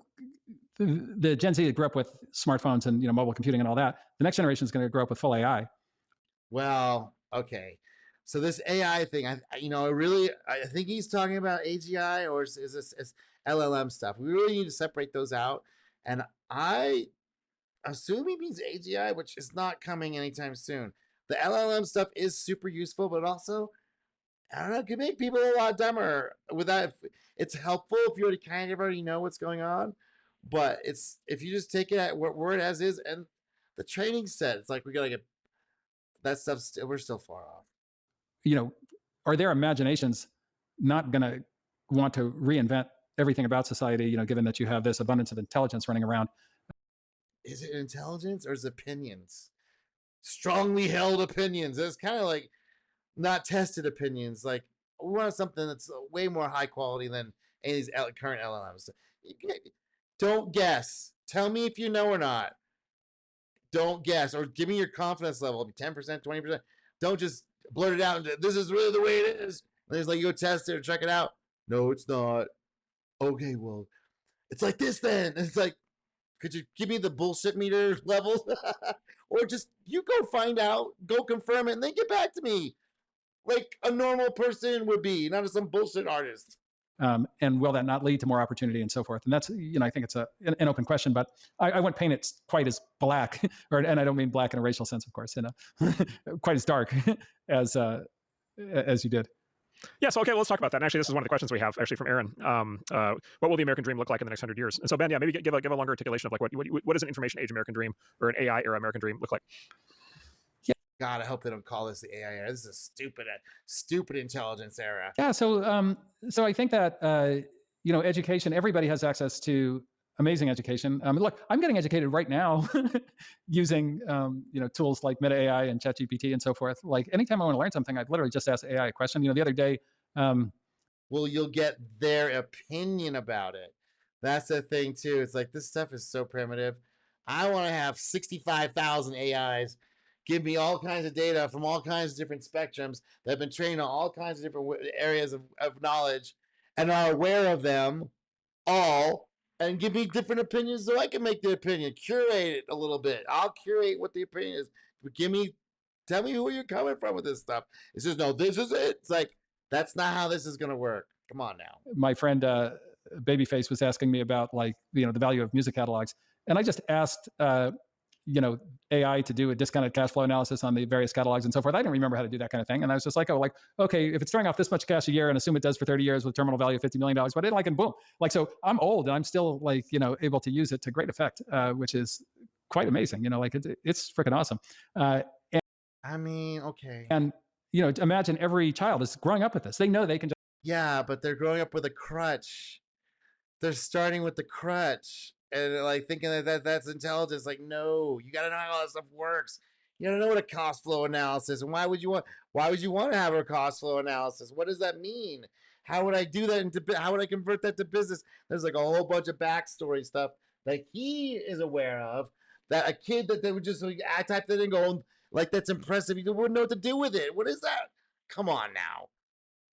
Gen Z that grew up with smartphones and mobile computing and all that, the next generation is going to grow up with full AI. Well, okay. So this AI thing, I think he's talking about AGI, or is this LLM stuff? We really need to separate those out. And I assume he means AGI, which is not coming anytime soon. The LLM stuff is super useful, but also, I don't know, it can make people a lot dumber. With that, it's helpful if you already know what's going on. But if you just take it at word as is, and the training set, it's like we gotta get that stuff. We're still far off. Are their imaginations not going to want to reinvent everything about society, given that you have this abundance of intelligence running around? Is it intelligence or is it opinions? Strongly held opinions. It's kind of like not tested opinions. Like, we want something that's way more high quality than any of these current LLMs. Don't guess. Tell me if you know or not. Don't guess, or give me your confidence level. 10%, 20%. Don't just blurt it out and this is really the way it is. And there's like, you go test it or check it out. No, it's not. Okay, well, it's like this then. And it's like, could you give me the bullshit meter levels? Or just you go find out, go confirm it, and then get back to me like a normal person would be, not as some bullshit artist. And will that not lead to more opportunity and so forth? And that's, I think it's an open question, but I wouldn't paint it quite as black, and I don't mean black in a racial sense, of course, quite as dark as you did. Yeah, so okay, let's talk about that. And actually, this is one of the questions we have actually from Aaron. What will the American dream look like in the next 100 years? And so Ben, yeah, maybe give a longer articulation of like what does an information age American dream or an AI era American dream look like? God, I hope they don't call this the AI era. This is a stupid intelligence era. Yeah, so I think that education, everybody has access to amazing education. Look, I'm getting educated right now using tools like Meta AI and ChatGPT and so forth. Like anytime I want to learn something, I literally just ask AI a question. The other day. Well, you'll get their opinion about it. That's the thing too. It's like, this stuff is so primitive. I want to have 65,000 AIs give me all kinds of data from all kinds of different spectrums that have been trained on all kinds of different areas of knowledge and are aware of them all, and give me different opinions so I can make the opinion, curate it a little bit. I'll curate what the opinion is. But tell me who you're coming from with this stuff. It's just, no, this is it. It's like, that's not how this is going to work. Come on now. My friend Babyface was asking me about the value of music catalogs. And I just asked, AI to do a discounted cash flow analysis on the various catalogs and so forth. I didn't remember how to do that kind of thing. And I was just like, okay, if it's throwing off this much cash a year and assume it does for 30 years with a terminal value of $50 million, but and boom. So I'm old and I'm still able to use it to great effect, which is quite amazing. It's freaking awesome. I mean, okay. And Imagine every child is growing up with this. They know they can just Yeah, but they're growing up with a crutch. They're starting with the crutch and like thinking that's intelligence. Like, no, you got to know how all that stuff works. You got to know what a cost flow analysis and why would you want to have a cost flow analysis? What does that mean? How would I do that into how would I convert that to business? There's like a whole bunch of backstory stuff that he is aware of that a kid that they would just like, I type that in and go like that's impressive. You wouldn't know what to do with it. What is that? Come on now.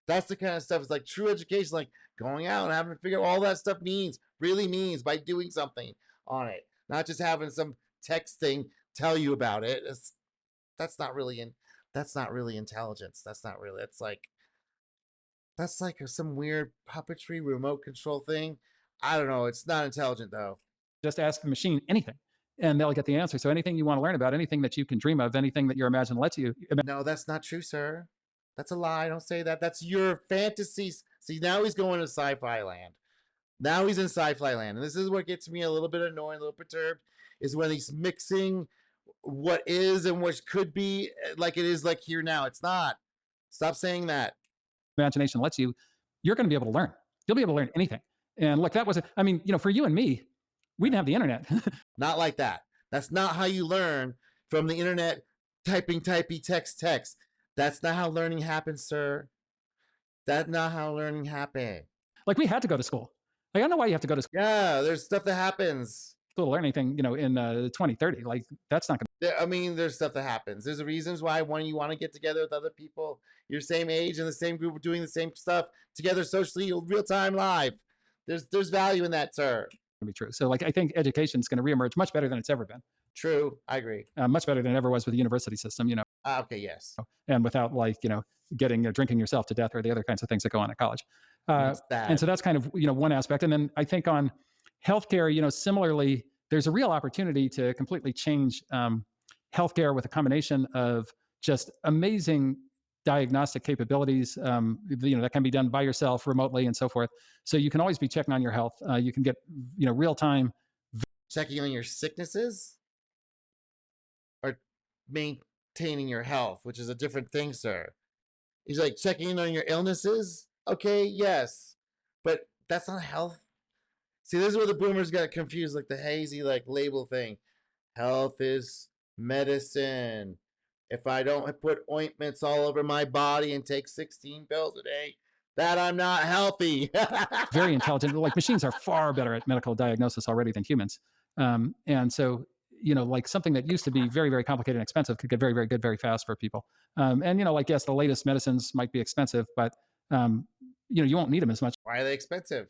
That's the kind of stuff. It's like true education, like going out and having to figure out all that stuff really means by doing something on it, not just having some text thing tell you about it. That's not really that's not really intelligence. That's not really. That's like some weird puppetry remote control thing. I don't know. It's not intelligent though. ask the machine anything, and they'll get the answer. So anything you want to learn about, anything that you can dream of, anything that your No, that's not true, sir. That's a lie. Don't say that. That's your fantasies. See, now he's going to sci-fi land. Now he's in sci-fi land, and this is what gets me a little bit annoyed, a little perturbed, is when he's mixing what is and what could be like it is like here now. It's not. Stop saying that. imagination lets you, you're going to be able to learn. You'll be able to learn anything. And look, that was, I mean, for you and me, we didn't have the internet. Not like that. That's not how you learn from the internet. Typey, text. That's not how learning happens, sir. That's not how learning happens. Like we had to go to school. Like, I don't know why you have to go to school Yeah, there's stuff that happens. to learn anything, in 2030. Like that's not going I mean, there's stuff that happens. There's reasons why when you want to get together with other people your same age and the same group doing the same stuff together socially, real time, live. There's value in that, sir. to be true. So like, I think education is going to reemerge much better than it's ever been. True, I agree. Much better than it ever was with the university system, Okay, yes. and without like, getting drinking yourself to death or the other kinds of things that go on at college. And so that's kind of, one aspect. And then I think on healthcare, similarly, there's a real opportunity to completely change healthcare with a combination of just amazing diagnostic capabilities, that can be done by yourself remotely and so forth. So you can always be checking on your health. You can get, real time. Checking on your sicknesses or maintaining your health, which is a different thing, sir. He's like checking in on your illnesses. Okay, yes, but that's not health. See, this is where the boomers got confused, like the hazy like label thing. Health is medicine. If I don't put ointments all over my body and take 16 pills a day, that I'm not healthy. Very intelligent. Like machines are far better at medical diagnosis already than humans. And so, like something that used to be very, very complicated and expensive could get very, very good very fast for people. And, like, yes, the latest medicines might be expensive, but, you won't need them as much. Why are they expensive?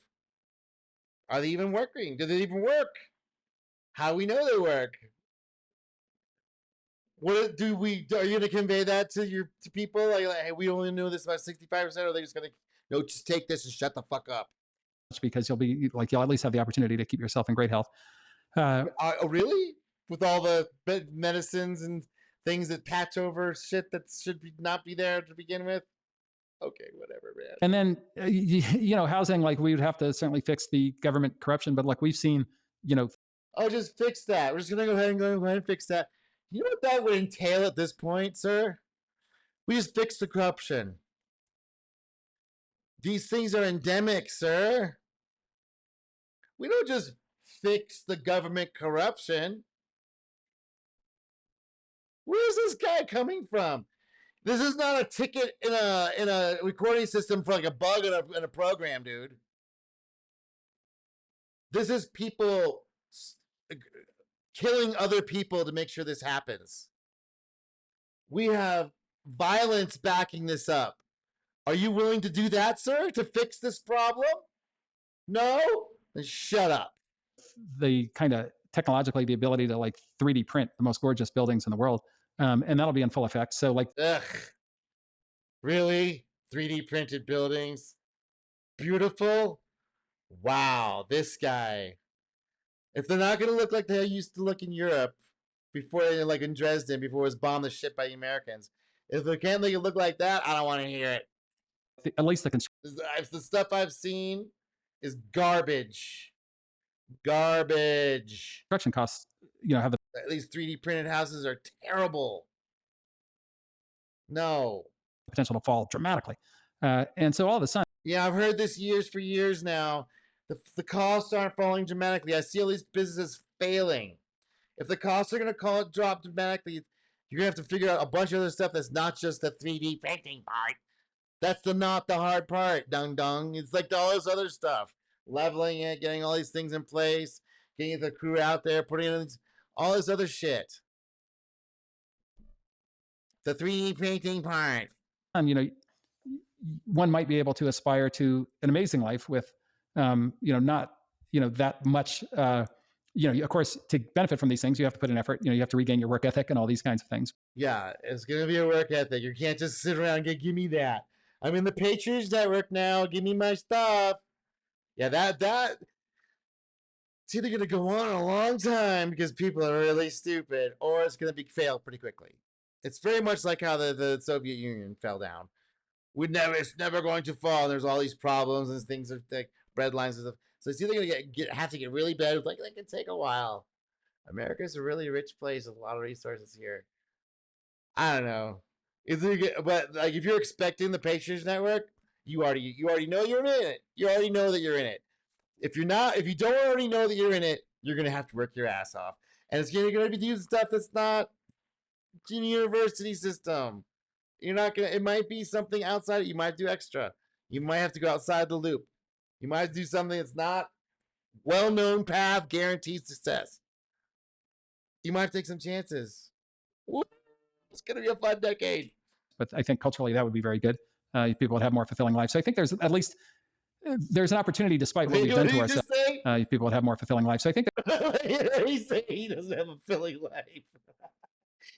Are they even working? Do they even work? How we know they work? What do we? Are you going to convey that to people? Like, hey, we only know this about 65%. Or are they just going to, no, just take this and shut the fuck up? Because you'll at least have the opportunity to keep yourself in great health. Really? With all the medicines and things that patch over shit that should not be there to begin with? Okay, whatever, man. And then, housing, like we would have to certainly fix the government corruption, but like we've seen, Oh, just fix that. We're just going to go ahead and fix that. You know what that would entail at this point, sir? We just fix the corruption. These things are endemic, sir. We don't just fix the government corruption. Where's this guy coming from? This is not a ticket in a recording system for like a bug in a program, dude. This is people killing other people to make sure this happens. We have violence backing this up. Are you willing to do that, sir, to fix this problem? No? Then shut up. The kind of technologically, the ability to like 3D print the most gorgeous buildings in the world. And that'll be in full effect. So like, ugh, really? 3D printed buildings? Beautiful? Wow, this guy. If they're not going to look like they used to look in Europe before, like in Dresden, before it was bombed the shit by the Americans, if they can't make it look like that, I don't want to hear it. At least the The stuff I've seen is garbage. Garbage. construction costs, have the These 3D printed houses are terrible. No. potential to fall dramatically. And so all of a sudden, Yeah, I've heard this for years now. The costs aren't falling dramatically. I see all these businesses failing. If the costs are going to drop dramatically, you're going to have to figure out a bunch of other stuff that's not just the 3D printing part. That's not the hard part, dung dung. It's like all this other stuff. Leveling it, getting all these things in place, getting the crew out there, putting in all this other shit. The 3D printing part. One might be able to aspire to an amazing life with, not, that much. Of course, to benefit from these things, you have to put in effort. You have to regain your work ethic and all these kinds of things. Yeah, it's gonna be a work ethic. You can't just sit around and give me that. I'm in the Patriots Network now. Give me my stuff. Yeah, that it's either gonna go on a long time because people are really stupid, or it's gonna be fail pretty quickly. It's very much like how the Soviet Union fell down. It's never going to fall. There's all these problems and things are like bread lines and stuff. So it's either gonna have to get really bad. It's like it can take a while. America's a really rich place with a lot of resources here. I don't know. But like if you're expecting the Patriots Network, you already know you're in it. You already know that you're in it. If you don't already know that you're in it, you're gonna have to work your ass off, and it's gonna be using stuff that's not in the university system. You're not gonna. It might be something outside. You might do extra. You might have to go outside the loop. You might do something that's not well-known path guaranteed success. You might have to take some chances. It's gonna be a fun decade. But I think culturally that would be very good. People would have more fulfilling lives. So I think there's at least there's an opportunity, despite what we've done to ourselves. People would have more fulfilling lives. So I think he's saying he doesn't have a fulfilling life.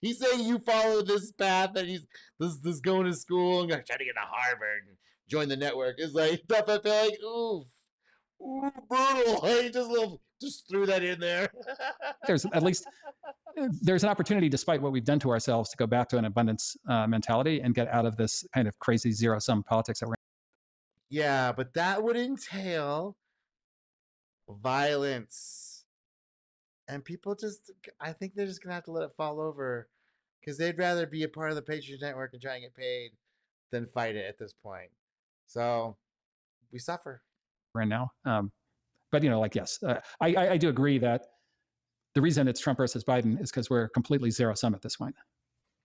He's saying you follow this path and he's this going to school and trying to get to Harvard and join the network. It's like stuff I feel like, ooh, brutal. He just threw that in there. There's at least there's an opportunity, despite what we've done to ourselves, to go back to an abundance mentality and get out of this kind of crazy zero-sum politics that we're in. Yeah, but that would entail violence. And people I think they're just going to have to let it fall over because they'd rather be a part of the Patriots Network and try and get paid than fight it at this point. So we suffer. Right now. But, yes, I do agree that the reason it's Trump versus Biden is because we're completely zero-sum at this point.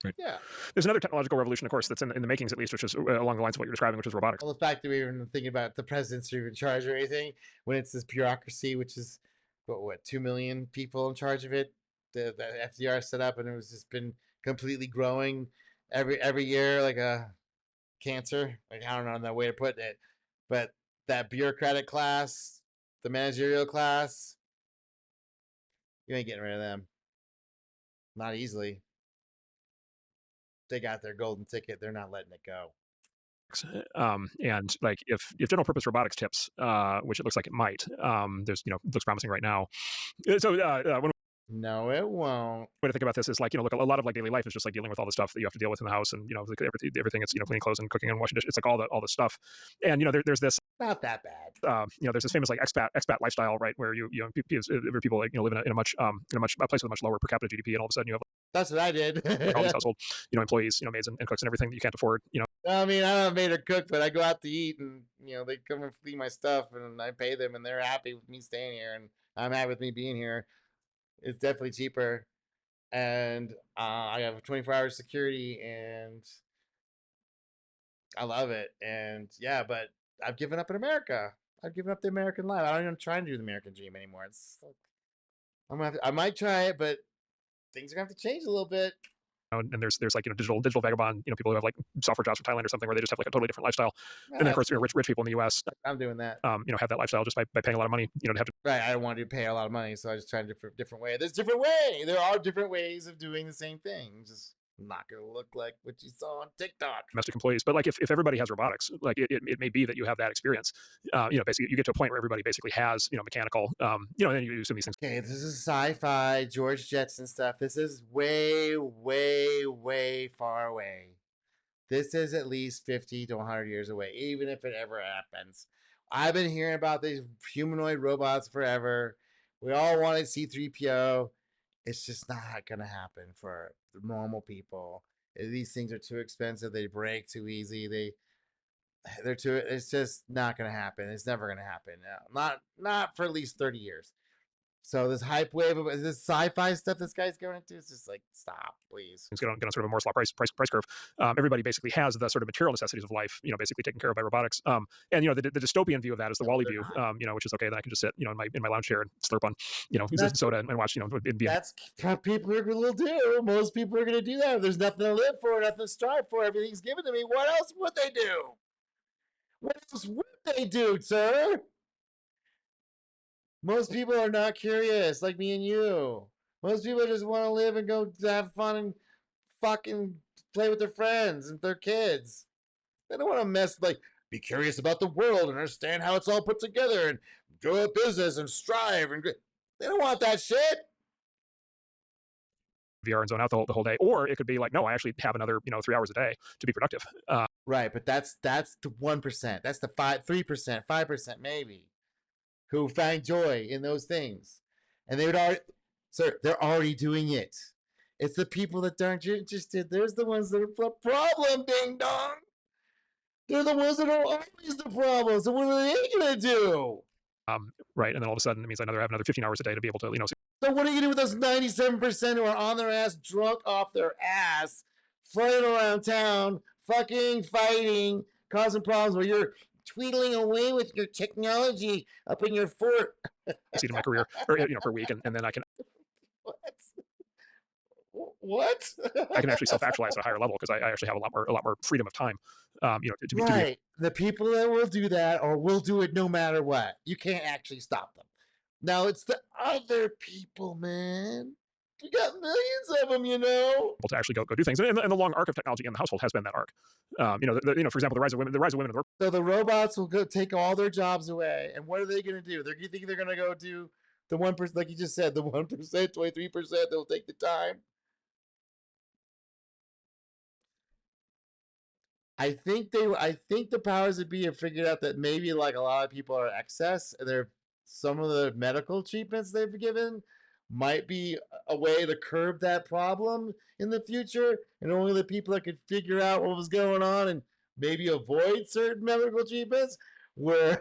Right. Yeah. There's another technological revolution, of course, that's in the makings, at least, which is along the lines of what you're describing, which is robotics. Well, the fact that we were even thinking about the presidents who are in charge or anything, when it's this bureaucracy, which is what 2 million people in charge of it, the FDR set up, and it was just been completely growing every year like a cancer. Like I don't know that way to put it, but that bureaucratic class, the managerial class, you ain't getting rid of them. Not easily. They got their golden ticket. They're not letting it go. And like if general purpose robotics tips, which it looks like it might, there's looks promising right now. So one No, it won't. way to think about this is like look, a lot of like daily life is just like dealing with all the stuff that you have to deal with in the house, and like everything it's cleaning clothes and cooking and washing dishes. It's like all the stuff, and there's this not that bad. There's this famous like expat lifestyle, right, where people like live in a place with a much lower per capita GDP, and all of a sudden you have that's what I did. all these household employees, maids and cooks and everything that you can't afford. I mean, I don't have a maid or cook, but I go out to eat, and they come and clean my stuff, and I pay them, and they're happy with me staying here, and I'm happy with me being here. It's definitely cheaper, and I have 24-hour security, and I love it. And yeah, but I've given up in America. I've given up the American life. I don't even try to do the American dream anymore. It's like, I might try it, but things are gonna have to change a little bit. And there's like digital vagabond people who have like software jobs from Thailand or something, where they just have like a totally different lifestyle. And then of course rich people in the U.S. I'm doing that. Have that lifestyle just by paying a lot of money. To have to. Right. I don't want to pay a lot of money, so I just try a different way. There's different way. There are different ways of doing the same thing. Just not gonna look like what you saw on TikTok. Domestic employees, but like if everybody has robotics, like it may be that you have that experience. Basically you get to a point where everybody basically has mechanical. And then you do some of these things. Okay, this is sci-fi, George Jetson stuff. This is way, way, way far away. This is at least 50 to 100 years away, even if it ever happens. I've been hearing about these humanoid robots forever. We all wanted C-3PO. It's just not going to happen for the normal people. These things are too expensive. They break too easy. They're too. It's just not going to happen. It's never going to happen. No, not for at least 30 years. So this hype wave of this sci-fi stuff this guy's going into, it's just like, stop, please. Get on sort of a Moore's law price curve. Everybody basically has the sort of material necessities of life, basically taken care of by robotics. And the dystopian view of that is the No, Wall-E they're view, not. Which is okay. Then I can just sit, in my lounge chair and slurp on, That's soda and watch, be that's what people will do. Most people are going to do that. If there's nothing to live for, nothing to strive for, everything's given to me. What else would they do? What else would they do, sir? Most people are not curious like me and you. Most people just want to live and go to have fun and fucking play with their friends and their kids. They don't want to mess like be curious about the world and understand how it's all put together and go a business and strive and they don't want that shit. VR and zone out the whole day. Or it could be like, no, I actually have another 3 hours a day to be productive. Right, but that's the 1%. That's the 3%, 5% maybe, who find joy in those things, and they would already, sir, they're already doing it. It's the people that aren't interested. There's the ones that are the problem. Ding dong. They're the ones that are always the problem. So what are they gonna do? Right, and then all of a sudden it means I have another 15 hours a day to be able to So what are you gonna do with those 97% who are on their ass, drunk off their ass, flying around town, fucking fighting, causing problems where you're tweedling away with your technology up in your fort? succeed in my career or per week, and then I can What? I can actually self-actualize at a higher level because I actually have a lot more freedom of time, to be Right. The people that will do that or will do it no matter what. You can't actually stop them. Now it's the other people, man. You got millions of them, able to actually go do things. And the long arc of technology in the household has been that arc. For example, the rise of women in the work. So the robots will go take all their jobs away, and what are they going to do? You think they're going to go do the 1%, like you just said, the 1%, 23%? They'll take the time. I think the powers that be have figured out that maybe like a lot of people are excess. And they're some of the medical treatments they've given might be a way to curb that problem in the future, and only the people that could figure out what was going on and maybe avoid certain medical treatments were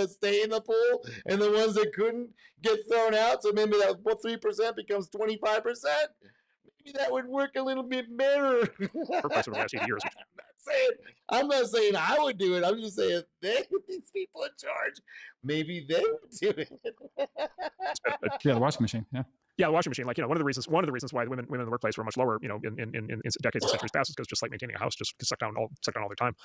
stay in the pool, and the ones that couldn't get thrown out. So maybe that 3% becomes 25%. Maybe that would work a little bit better. Workplace over the last 80 years. I'm not saying I would do it. I'm just saying these people in charge, maybe they would do it. Yeah, the washing machine. Yeah. Yeah, the washing machine. Like, one of the reasons why women in the workplace were much lower, in decades and centuries past, is because just like maintaining a house just sucked down all their time.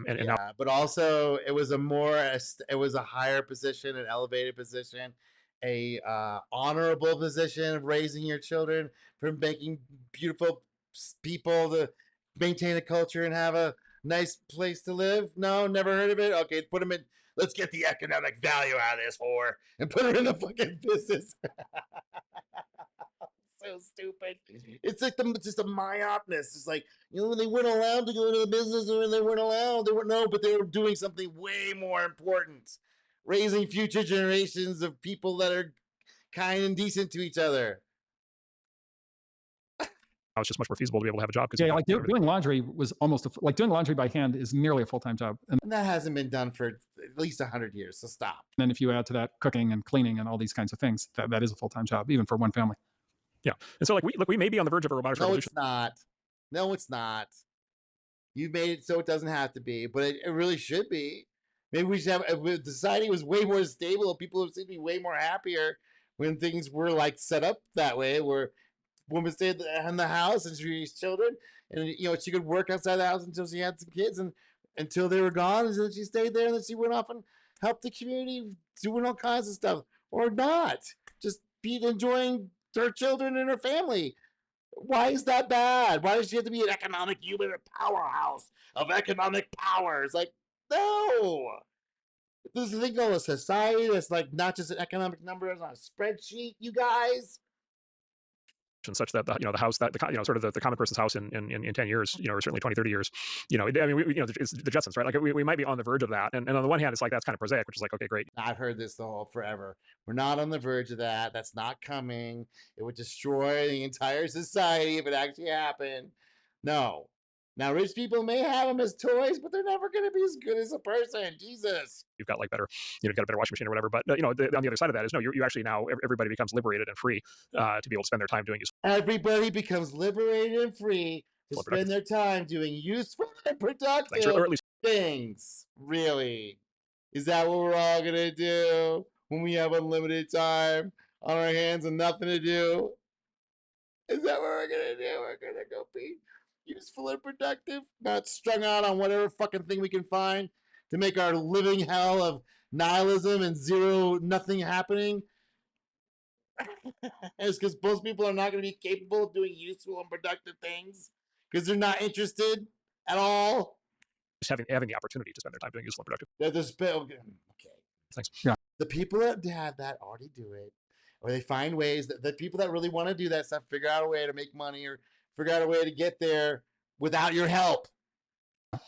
And now, But also it was a higher position, an elevated position, a honorable position of raising your children, from making beautiful people to maintain a culture and have a nice place to live. No, never heard of it. Okay, put them in. Let's get the economic value out of this whore and put her in the fucking business. So stupid. It's like just a myopness. It's like, when they weren't allowed to go into the business, or when they weren't allowed, they weren't, no, but they were doing something way more important, raising future generations of people that are kind and decent to each other. it's just much more feasible to be able to have a job. Yeah, like doing laundry was almost like doing laundry by hand is nearly a full-time job. And that hasn't been done for at least 100 years. So stop. then if you add to that cooking and cleaning and all these kinds of things, that is a full-time job, even for one family. Yeah, and so we may be on the verge of a robotics revolution. No, it's not. No, it's not. You've made it so it doesn't have to be, but it really should be. Maybe we should have, if society was way more stable, people would be way more happier when things were like set up that way, where woman stayed in the house and she raised children, and she could work outside the house until she had some kids, and until they were gone, and then she stayed there, and then she went off and helped the community, doing all kinds of stuff, or not, just be enjoying her children and her family. Why is that bad? Why does she have to be an economic human powerhouse of economic powers? Like, no. This is a thing called a society that's like not just an economic number, it's on a spreadsheet, you guys. Such that the house that sort of the common person's house in 10 years, or certainly 20, 30 years, it's the Jetsons, right? Like we might be on the verge of that. And on the one hand, it's like, that's kind of prosaic, which is like, okay, great. I've heard this the whole forever. We're not on the verge of that. That's not coming. It would destroy the entire society if it actually happened. No. Now, rich people may have them as toys, but they're never going to be as good as a person. Jesus. You've got like better, you've got a better washing machine or whatever. But on the other side of that is no, you actually now everybody becomes liberated and free to be able to spend their time doing useful Everybody becomes liberated and free to and spend productive their time doing useful and things, productive or at least things. Really? Is that what we're all going to do when we have unlimited time on our hands and nothing to do? Is that what we're going to do? We're going to go be useful and productive, not strung out on whatever fucking thing we can find to make our living hell of nihilism and nothing happening. It's because most people are not going to be capable of doing useful and productive things because they're not interested at all. just having the opportunity to spend their time doing useful and productive Okay. things. Yeah. The people that have that already do it, or they find ways that the people that really want to do that stuff figure out a way to make money or figure out a way to get there without your help.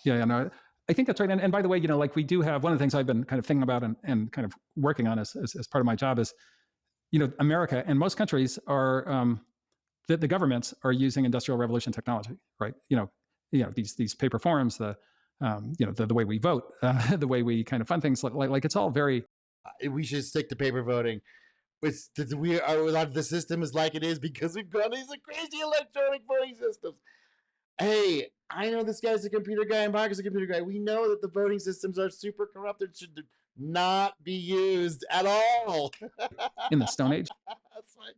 Yeah, no, I think that's right. And by the way, like we do have one of the things I've been kind of thinking about and kind of working on as part of my job is, America and most countries are the governments are using industrial revolution technology, right? These paper forms, the way we vote, the way we kind of fund things, like it's all very. We should stick to paper voting. We are a lot of the system is like it is because we've got these crazy electronic voting systems. Hey, I know this guy's a computer guy and Mark is a computer guy. We know that the voting systems are super corrupted, should not be used at all. In the Stone Age. That's like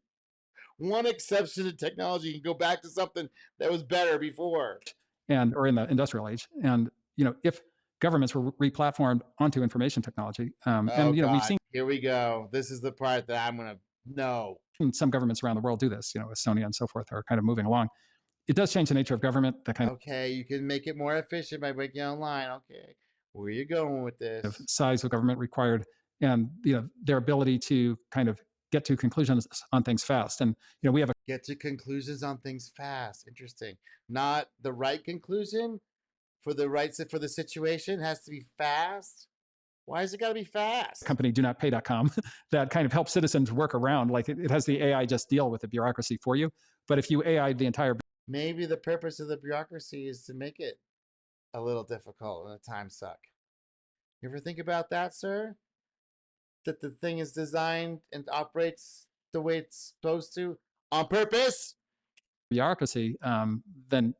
one exception to technology. You can go back to something that was better before. Or in the industrial age. And, if governments were replatformed onto information technology, we've seen. Here we go. This is the part that I'm going to know. Some governments around the world do this, Estonia and so forth are kind of moving along. It does change the nature of government. The kind Okay, you can make it more efficient by making it online. Okay, where are you going with this? of size of government required, and their ability to kind of get to conclusions on things fast. And we have get to conclusions on things fast. Interesting. Not the right conclusion for the situation. It has to be fast. Why is it got to be fast? company donotpay.com that kind of helps citizens work around, like it has the AI just deal with the bureaucracy for you. But if you AI the entire. Maybe the purpose of the bureaucracy is to make it a little difficult and a time suck. You ever think about that, sir? That the thing is designed and operates the way it's supposed to on purpose? Bureaucracy, then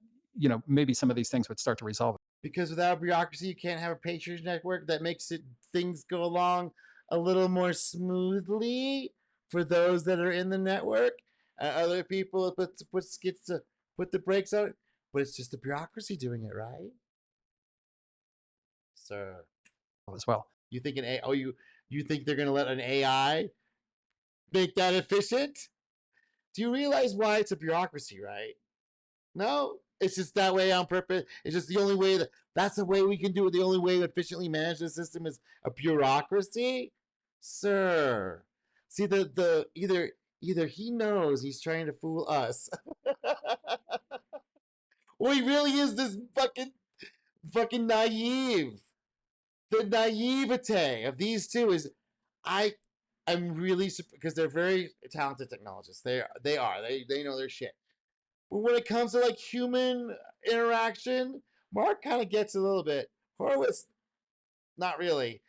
maybe some of these things would start to resolve. Because without bureaucracy, you can't have a patronage network that makes things go along a little more smoothly for those that are in the network. And other people gets to put the brakes on it. But it's just the bureaucracy doing it, right? Sir. As well. You think you think they're going to let an AI make that efficient? Do you realize why it's a bureaucracy, right? No, it's just that way on purpose. It's just the only way that's the way we can do it. The only way to efficiently manage the system is a bureaucracy, sir. See the either he knows he's trying to fool us, or he really is this fucking naive. The naivete of these two is, I'm really, because they're very talented technologists. They know their shit. But when it comes to like human interaction, Mark kind of gets a little bit. Horowitz, not really.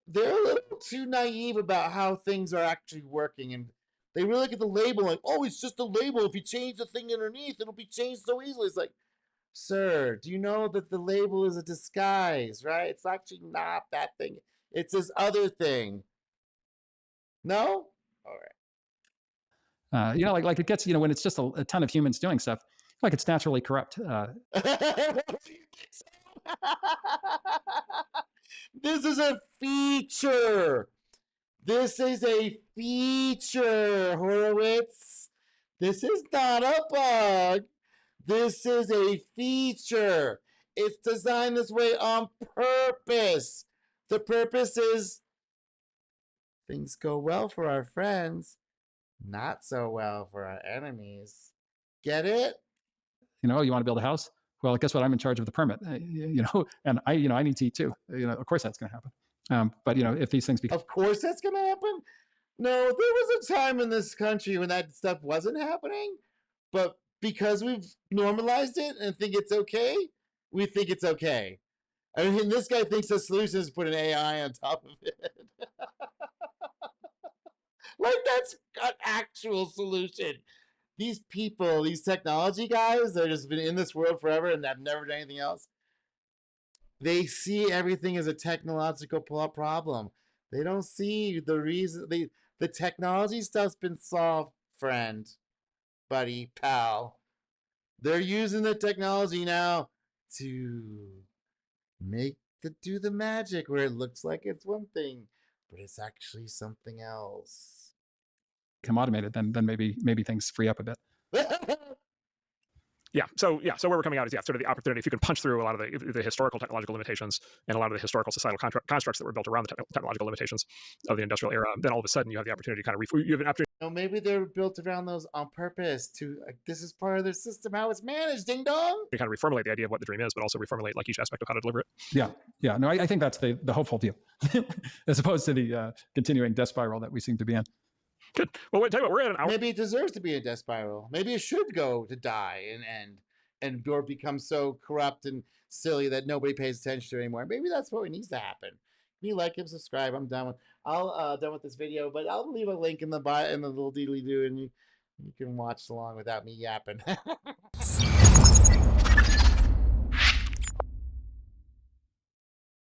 They're a little too naive about how things are actually working, and they really look at the label like, oh, it's just a label. If you change the thing underneath, it'll be changed so easily. It's like, sir, do you know that the label is a disguise, right? It's actually not that thing. It's this other thing. No? All right. Like it gets, when it's just a ton of humans doing stuff, like it's naturally corrupt. This is a feature. This is a feature, Horowitz. This is not a bug. This is a feature. It's designed this way on purpose. The purpose is things go well for our friends, not so well for our enemies. Get it? You want to build a house? Well, guess what? I'm in charge of the permit. And I need to eat too. Of course that's going to happen. But if these things become. Of course that's going to happen. No, there was a time in this country when that stuff wasn't happening, but because we've normalized it and think it's okay, we think it's okay. I mean, this guy thinks the solution is put an AI on top of it. Like, that's an actual solution. These people, these technology guys, they've just been in this world forever and have never done anything else. They see everything as a technological problem. They don't see the reason. The technology stuff's been solved, friend, buddy, pal. They're using the technology now to do the magic where it looks like it's one thing, but it's actually something else. Become automated, then maybe things free up a bit. So where we're coming out is sort of the opportunity. If you can punch through a lot of the historical technological limitations and a lot of the historical societal constructs that were built around the technological limitations of the industrial era, then all of a sudden you have the opportunity to kind of you have an opportunity. No, maybe they're built around those on purpose to, like, this is part of their system, how it's managed, ding dong. You kind of reformulate the idea of what the dream is, but also reformulate like each aspect of how to deliver it. Yeah. No, I think that's the hopeful view, as opposed to the continuing death spiral that we seem to be in. Good. Well, tell you what, we're at an hour. Maybe it deserves to be a death spiral. Maybe it should go to die and end, and or become so corrupt and silly that nobody pays attention to it anymore. Maybe that's what needs to happen. If you like and subscribe, I'm done with this video, but I'll leave a link in the little deedly do, and you can watch along without me yapping.